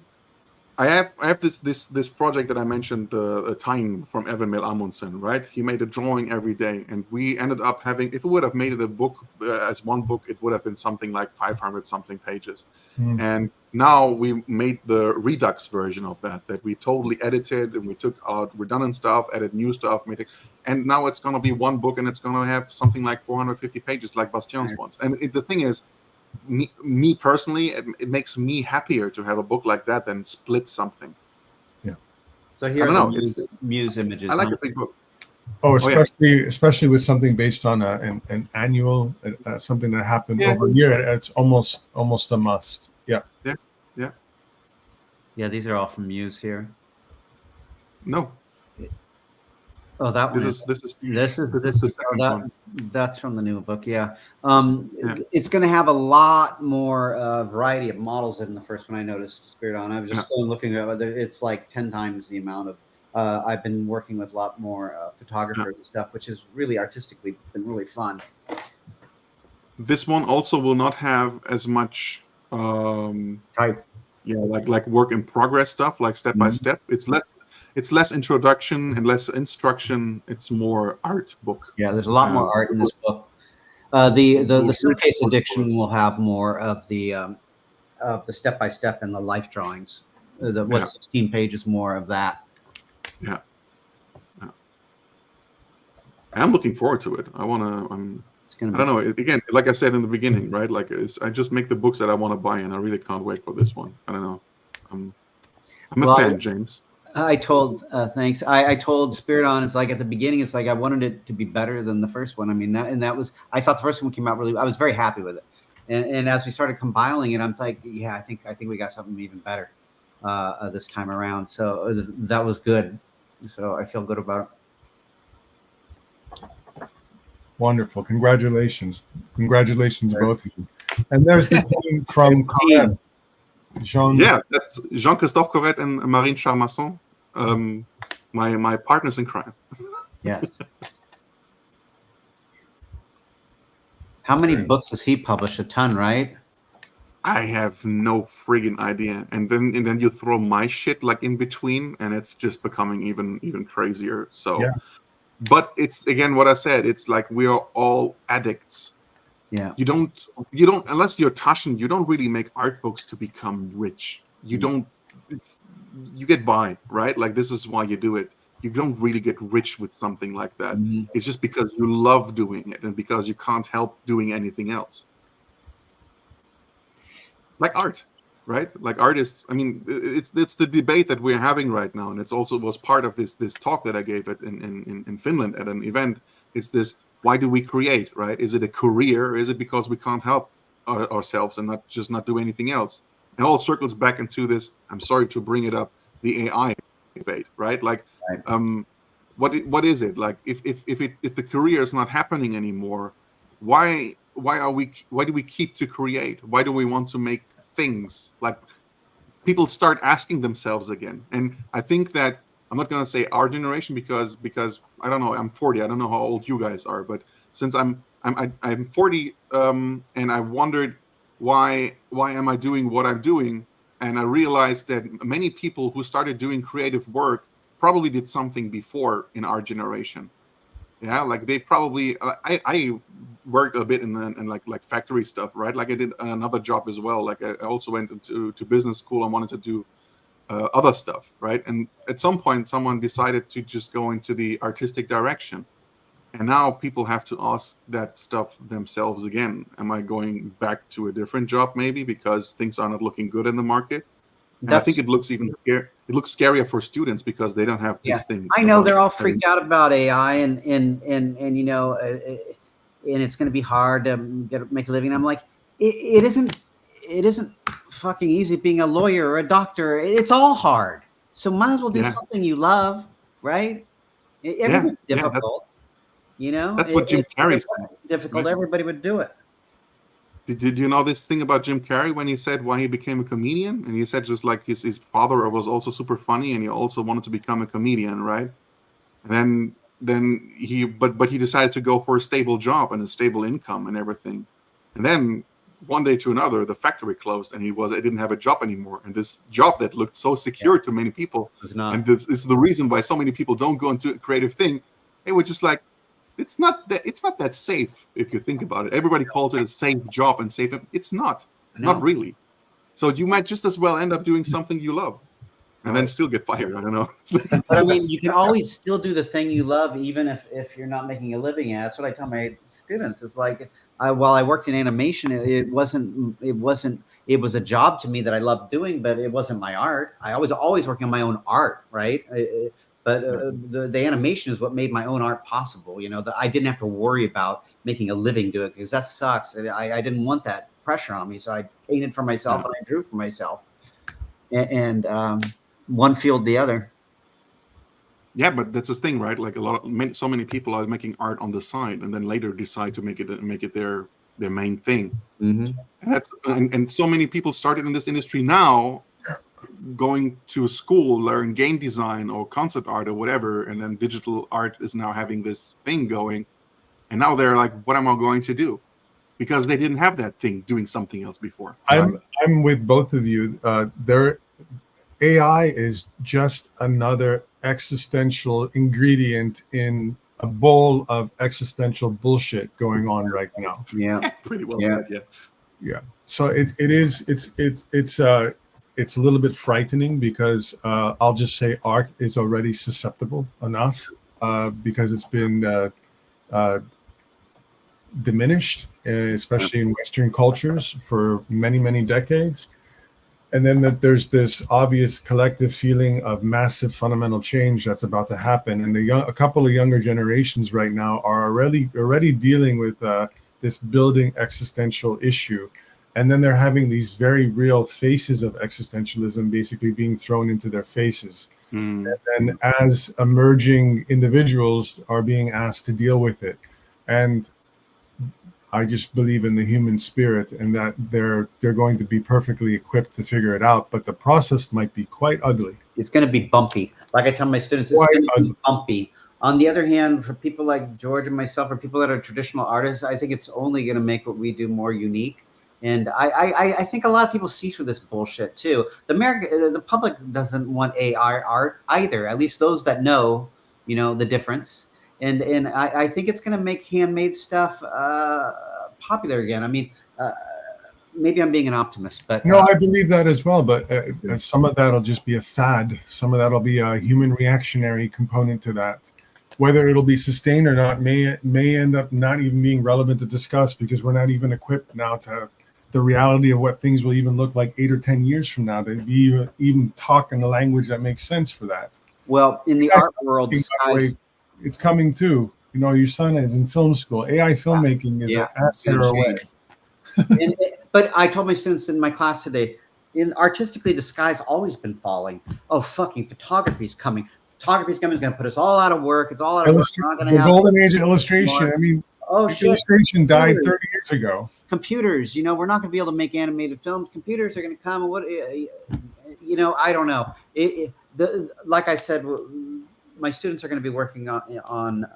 I have this project that I mentioned, Time from Evan Mil Amundsen, right? He made a drawing every day, and we ended up having, if we would have made it a book as one book, it would have been something like 500 something pages. And now we made the Redux version of that we totally edited, and we took out redundant stuff, added new stuff, and now it's going to be one book, and it's going to have something like 450 pages like Bastien's ones. And the thing is, me personally, it makes me happier to have a book like that than split something. Yeah. So here are the Muse images. I like a big book. Oh, especially with something based on an annual, something that happened over a year. It's almost a must. Yeah. Yeah, these are all from Muse here. No. Oh, that one. This is that's from the new book. Yeah. It's going to have a lot more variety of models than the first one I noticed, Spiridon. I was just looking at it. It's like 10 times the amount of. I've been working with a lot more photographers and stuff, which is really artistically been really fun. This one also will not have as much type. Yeah, like work in progress stuff, like step by step. It's less introduction and less instruction. It's more art book. Yeah, there's a lot more art in this book. The Slipcase edition will have more of the step by step and the life drawings. 16 pages more of that. Yeah. I'm looking forward to it. I don't know. Again, like I said in the beginning, right? Like I just make the books that I want to buy, and I really can't wait for this one. I don't know. I'm a fan, James. I told thanks. I told Spiridon, it's like at the beginning, it's like I wanted it to be better than the first one. I mean, that was, I thought the first one came out really. I was very happy with it, and as we started compiling it, I'm like, yeah, I think we got something even better this time around. So that was good. So I feel good about it. Wonderful. Congratulations, both of you. And there's the team from Caurette. That's Jean-Christophe Caurette and Marine Charmasson, my partners in crime. Yes. How many books has he published? A ton, right? I have no friggin' idea. And then you throw my shit like in between, and it's just becoming even crazier. So, but it's again what I said. It's like we are all addicts. Yeah. You don't unless you're Taschen, you don't really make art books to become rich. You don't. You get by, right? Like this is why you do it. You don't really get rich with something like that. It's just because you love doing it and because you can't help doing anything else. Like art, right? Like artists. I mean, it's the debate that we're having right now, and it's also was part of this talk that I gave in Finland at an event. It's this: why do we create, right? Is it a career? Or is it because we can't help ourselves and not do anything else? It all circles back into this. I'm sorry to bring it up, the AI debate, right? Like, what is it? Like, if the career is not happening anymore, why do we keep to create? Why do we want to make things? Like, people start asking themselves again. And I think that I'm not going to say our generation because I don't know, I'm 40. I don't know how old you guys are, but since I'm 40, and I wondered why am I doing what I'm doing? And I realized that many people who started doing creative work probably did something before in our generation. Yeah, like they probably. I worked a bit in like factory stuff, right? Like I did another job as well. Like I also went into business school and wanted to do other stuff, right? And at some point, someone decided to just go into the artistic direction, and now people have to ask that stuff themselves again. Am I going back to a different job maybe because things are not looking good in the market? And I think it looks even scary. It looks scarier for students because they don't have this thing. I know they're all freaked out about AI and you know, and it's going to be hard to make a living. I'm like, it isn't fucking easy being a lawyer or a doctor. It's all hard. So might as well do something you love, right? Everything's difficult. You know, that's what Jim Carrey said. Difficult. Right? Everybody would do it. Did you know this thing about Jim Carrey when he said why he became a comedian? And he said just like his father was also super funny and he also wanted to become a comedian, right? And then he decided to go for a stable job and a stable income and everything. And then one day to another, the factory closed, and I didn't have a job anymore. And this job that looked so secure to many people, and this is the reason why so many people don't go into a creative thing. They were just like, it's not that safe if you think about it. Everybody calls it a safe job and safe. It's not. Not really. So you might just as well end up doing something you love and then still get fired. I don't know. But I mean, you can always still do the thing you love, even if you're not making a living at it. That's what I tell my students. It's like, while I worked in animation, it was a job to me that I loved doing, but it wasn't my art. I was always working on my own art, right? But the animation is what made my own art possible. You know, that I didn't have to worry about making a living doing it, because that sucks. I didn't want that pressure on me, so I painted for myself and I drew for myself, and one fueled the other. Yeah, but that's the thing, right? Like so many people are making art on the side, and then later decide to make it their main thing. And so many people started in this industry now, going to a school, learn game design or concept art or whatever, and then digital art is now having this thing going, and now they're like, what am I going to do? Because they didn't have that thing doing something else before. I'm with both of you. AI is just another existential ingredient in a bowl of existential bullshit going on right now. Yeah, pretty well. Yeah. So it's a little bit frightening, because I'll just say art is already susceptible enough because it's been diminished, especially in Western cultures, for many, many decades. And then that there's this obvious collective feeling of massive fundamental change that's about to happen. And a couple of younger generations right now are already dealing with this building existential issue. And then they're having these very real faces of existentialism basically being thrown into their faces. And then as emerging individuals are being asked to deal with it. And I just believe in the human spirit, and that they're going to be perfectly equipped to figure it out. But the process might be quite ugly. It's going to be bumpy. Like I tell my students, it's going to be bumpy. On the other hand, for people like George and myself, or people that are traditional artists, I think it's only going to make what we do more unique. And I think a lot of people see through this bullshit too. The public doesn't want AI art either. At least those that know, the difference. And I think it's going to make handmade stuff popular again. I mean, maybe I'm being an optimist, but no, I believe that as well. But some of that'll just be a fad. Some of that'll be a human reactionary component to that. Whether it'll be sustained or not may end up not even being relevant to discuss, because we're not even equipped now to the reality of what things will even look like 8 or 10 years from now, to be even talk in the language that makes sense for that. Well, in the art world, it's coming too. Your son is in film school. AI filmmaking is an ass hair away. But I told my students in my class today, artistically, the sky's always been falling. Oh, fucking photography's coming. Photography's coming. Is going to put us all out of work. It's all out of work. The golden age of illustration. I mean, illustration died 30 years ago. Computers, we're not going to be able to make animated films. Computers are going to come. I don't know. Like I said, my students are going to be working on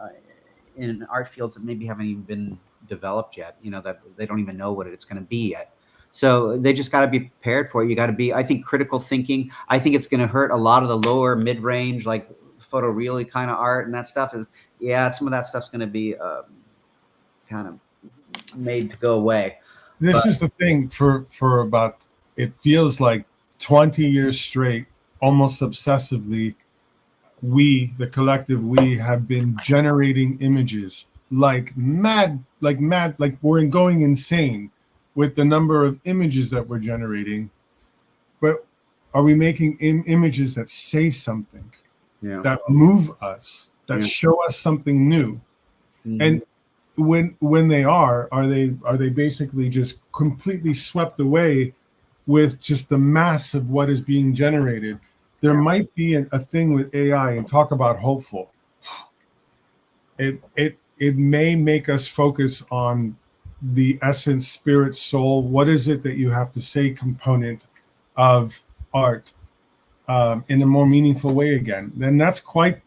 in art fields that maybe haven't even been developed yet. That they don't even know what it's going to be yet. So they just got to be prepared for it. You got to be, I think, critical thinking. I think it's going to hurt a lot of the lower mid-range, like photoreal kind of art and that stuff. Some of that stuff's going to be kind of made to go away. This is the thing for about, it feels like 20 years straight, almost obsessively, the collective we have been generating images like mad, like we're going insane with the number of images that we're generating. But are we making images that say something, that move us, that show us something new? And when they are they basically just completely swept away with just the mass of what is being generated? There might be a thing with AI, and talk about hopeful. It may make us focus on the essence, spirit, soul. What is it that you have to say component of art in a more meaningful way again? Then that's quite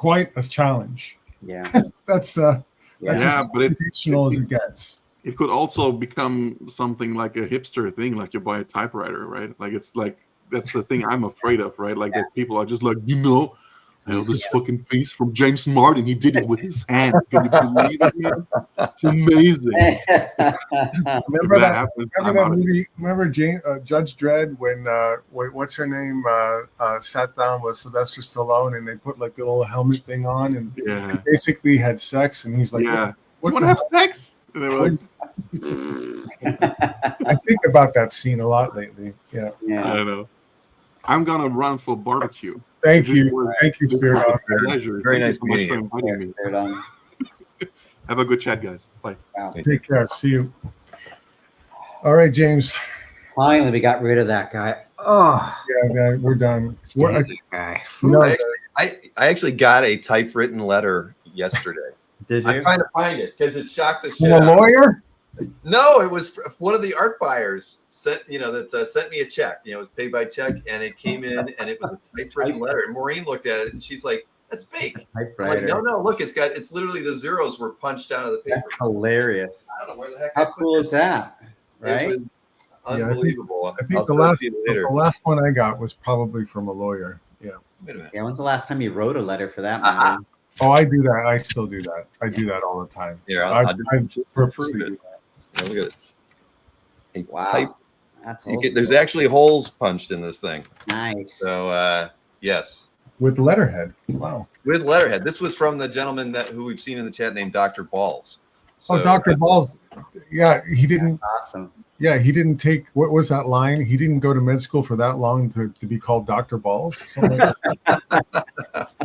a challenge. Yeah, that's as computational as it gets. it could also become something like a hipster thing, like you buy a typewriter, right? Like it's like that's the thing I'm afraid of, right? Like that people are just like, I have this fucking piece from James Martin. He did it with his hands. Can you believe it, man? It's amazing. Remember that movie? Remember Judge Dredd when what's her name sat down with Sylvester Stallone and they put like the little helmet thing on and Yeah. basically had sex and he's like, yeah, what you want to have sex? And they were like, I think about that scene a lot lately. Yeah. I don't know. I'm gonna run for barbecue. Thank you, Spiridon. Pleasure. Very Thank nice you so much meeting for you. inviting me. Have a good chat, guys. Bye. Wow. Take care. See you. All right, James. Finally, we got rid of that guy. Oh, Yeah, we're done. that guy. I actually got a typewritten letter yesterday. Did I'm you? trying to find it because it shocked the shit From a out of me. lawyer? No, it was one of the art buyers sent me a check. It was paid by check, and it came in, and it was a typewritten letter. And Maureen looked at it, and she's like, "That's fake." I'm like, no, look, it's literally the zeros were punched out of the paper. That's hilarious. I don't know where the heck. How cool is that? Right? It was unbelievable. I think the last one I got was probably from a lawyer. Yeah. Wait a minute. Yeah. When's the last time you wrote a letter for that matter? Oh, I do that. I still do that. I do that all the time. Here, I just purposely prove it. do that. Yeah, look at it. Wow. That's There's actually holes punched in this thing. nice. So yes, With letterhead. Wow. with letterhead. This was from the gentleman who we've seen in the chat named Dr. Balls. So, Dr. Balls. Yeah, he didn't. Awesome. Yeah, he didn't take. What was that line? He didn't go to med school for that long to be called Dr. Balls. Something like that.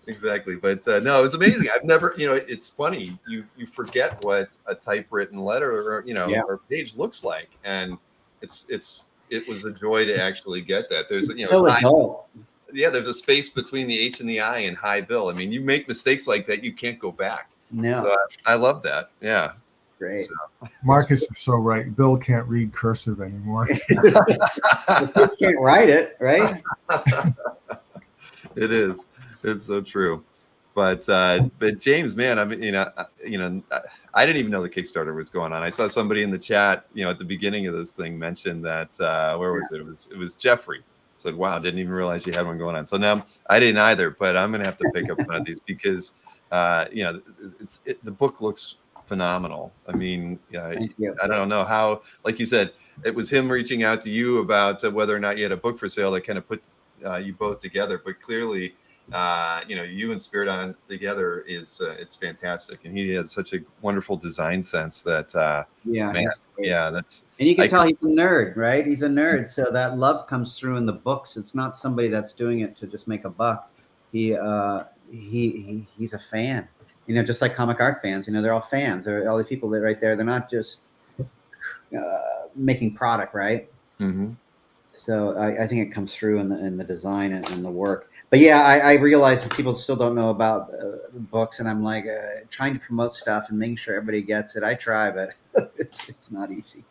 Exactly. But no, it was amazing. I've never, it's funny. You forget what a typewritten letter or page looks like, and it was a joy to actually get that. There's Still adult. Yeah, there's a space between the H and the I in high bill. I mean, you make mistakes like that, you can't go back. No. So I love that. Yeah. Great. Marcus is so right. Bill can't read cursive anymore. The kids can't write it, right? It is. It's so true. But James, man, I mean, I didn't even know the Kickstarter was going on. I saw somebody in the chat, at the beginning of this thing mentioned that where was it? It was Jeffrey. Said, "Wow, didn't even realize you had one going on." So now I didn't either, but I'm gonna have to pick up one of these because the book looks phenomenal. I mean, I don't know how, like you said, it was him reaching out to you about whether or not you had a book for sale that kind of put you both together. But clearly, you and Spiridon together is it's fantastic, and he has such a wonderful design sense that that's. And you can tell he's a nerd, right? He's a nerd, so that love comes through in the books. It's not somebody that's doing it to just make a buck. He's a fan. Just like comic art fans, they're all fans. They're all the people that right there. They're not just making product, right? Mm-hmm. So I think it comes through in the design and the work. But yeah, I realize that people still don't know about books, and I'm like trying to promote stuff and making sure everybody gets it. I try, but it's not easy.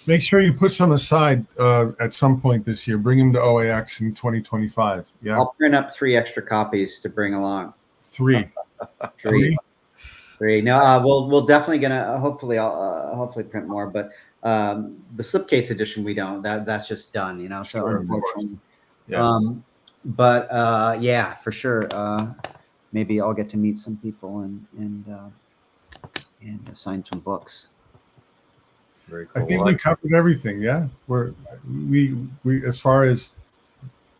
Make sure you put some aside at some point this year. Bring them to OAX in 2025. Yeah, I'll print up 3 extra copies to bring along. 3. 3. No, we'll definitely gonna hopefully print more, but the slipcase edition we don't. That's just done, So Sure, unfortunately, yeah. But yeah, for sure. Maybe I'll get to meet some people and sign some books. Very cool. I think we covered everything. Yeah, we as far as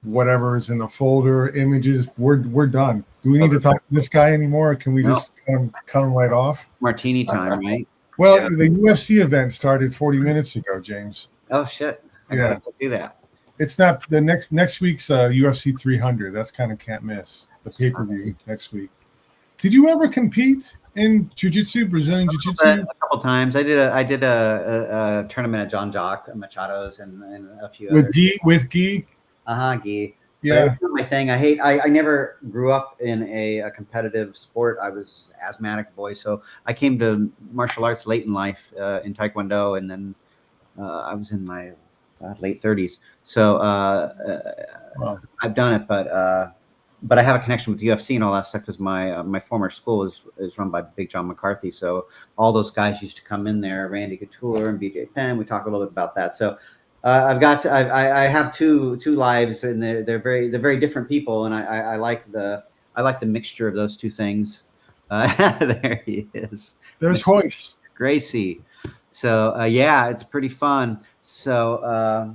whatever is in the folder, images, we're done. Do we need to talk to this guy anymore, or can we just cut him right off? Martini time, right? Well, the UFC event started 40 minutes ago, James. Oh shit! I gotta go do that. It's not the next week's UFC 300. That's kind of can't miss the pay-per-view next week. Did you ever compete in jiu-jitsu, Brazilian jiu-jitsu? A couple times. I did a tournament at John Jock Machado's and a few with Guy. Guy. Yeah, it's not my thing. I never grew up in a competitive sport. I was asthmatic boy, so I came to martial arts late in life in Taekwondo, and then I was in my late 30s. So I've done it, but but I have a connection with UFC and all that stuff because my former school is run by Big John McCarthy. So all those guys used to come in there, Randy Couture and BJ Penn. We talk a little bit about that. So I have two lives, and they're very different people, and I like the mixture of those two things. There he is. There's Hoyce. Gracie. So yeah, it's pretty fun. So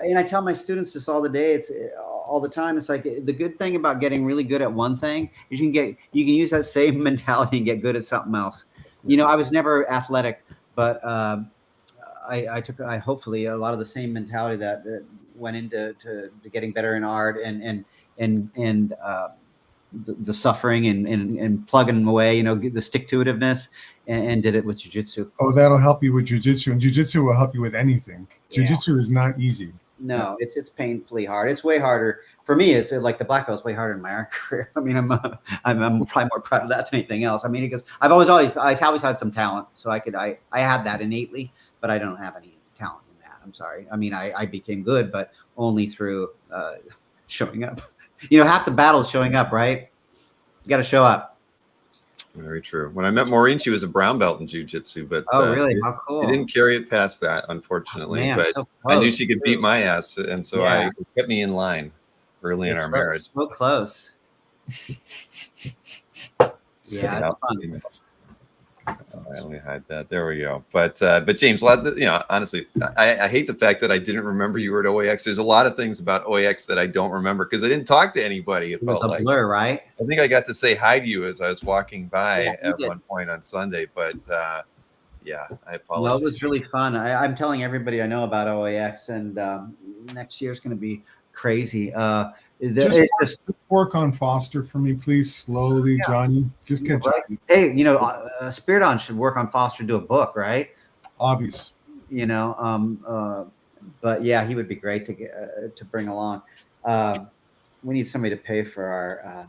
and I tell my students this all the time. It's like the good thing about getting really good at one thing is you can use that same mentality and get good at something else. You know, I was never athletic, but I took hopefully a lot of the same mentality that went into getting better in art and the suffering and plugging away, you know, the stick-to-itiveness, and did it with jiu-jitsu. Oh, that'll help you with jiu-jitsu, and jiu-jitsu will help you with anything. Jiu-jitsu is not easy. No, it's painfully hard. It's way harder for me. It's like the black belt is way harder in my art career. I mean, I'm probably more proud of that than anything else. I mean, because I've always had some talent, so I had that innately, but I don't have any talent in that. I'm sorry. I mean, I became good, but only through showing up. You know, half the battle is showing up, right? You got to show up. Very true. When I met Maureen, she was a brown belt in jiu-jitsu, but really? How cool. She didn't carry it past that, unfortunately. Man, but so I knew she could beat my ass, and so it kept me in line early in our marriage. So close. Yeah, it's fun. Let me hide that. There we go. But James, you know, honestly, I hate the fact that I didn't remember you were at OAX. There's a lot of things about OAX that I don't remember because I didn't talk to anybody. It was a blur, right? I think I got to say hi to you as I was walking by at one point on Sunday, but yeah, I apologize. Well, it was really fun. I'm telling everybody I know about OAX, and next year is going to be crazy. Just work on Foster for me, please. Slowly, Johnny. Just get Johnny. Hey, you know, Spiridon should work on Foster, do a book, right? Obvious. You know, but yeah, he would be great to get to bring along. We need somebody to pay for our.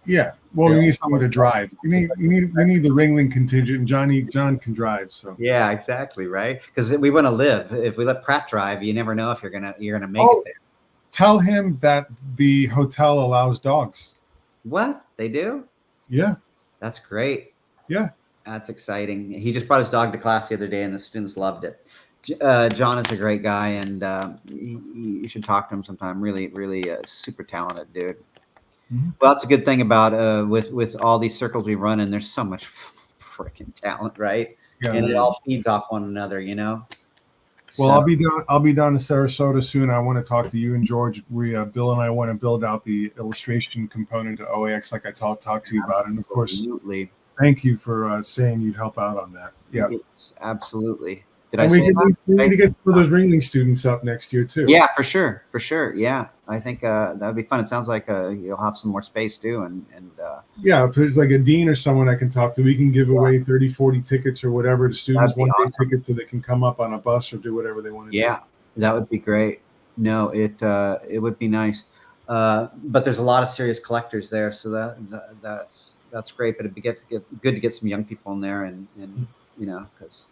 Yeah, well, we need someone to drive. We need the Ringling contingent, and John can drive. So yeah, exactly, right. Because we want to live. If we let Pratt drive, you never know if you're gonna make it there. Tell him that the hotel allows dogs. What? They do? Yeah. That's great. Yeah. That's exciting. He just brought his dog to class the other day, and the students loved it. John is a great guy, and you should talk to him sometime. Really, really super talented dude. Mm-hmm. Well, that's a good thing about with all these circles we run in. There's so much freaking talent, right? Yeah, and it all feeds off one another, you know. Well, so, I'll be down to Sarasota soon. I want to talk to you and George. Bill and I want to build out the illustration component to OAX, like I talked to you about. And of course, thank you for saying you'd help out on that. Yeah, yes, absolutely. We need to get some of those Ringling students up next year too. Yeah, for sure. Yeah, I think that would be fun. It sounds like you'll have some more space too, and yeah, if there's like a dean or someone I can talk to, we can give away 30, 40 tickets or whatever to students, one-day tickets, so they can come up on a bus or do whatever they want to do. Yeah, that would be great. No, it would be nice, but there's a lot of serious collectors there, so that's great. But it'd be good to get some young people in there, and you know, because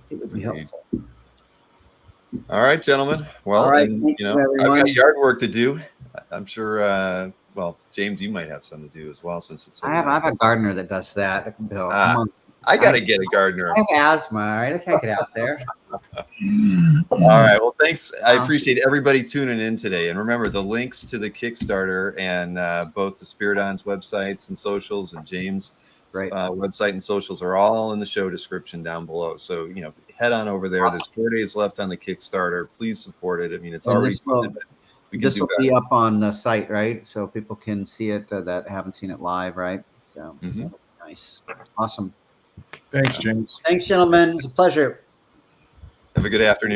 it would be helpful. All right, gentlemen. Well, you know, I've got yard work to do. I'm sure. Well, James, you might have some to do as well, since it's. I have a gardener that does that. Bill, I got to get a gardener. I have asthma. All right, I can't get out there. All right. Well, thanks. I appreciate everybody tuning in today. And remember, the links to the Kickstarter and both the Spiridon's websites and socials and James' website and socials are all in the show description down below. So, you know, head on over there. There's 4 days left on the Kickstarter. Please support it. I mean, it's already funded, but this will be up on the site, right? So people can see it that haven't seen it live, right? So nice. Awesome. Thanks, James. Thanks, gentlemen. It's a pleasure. Have a good afternoon.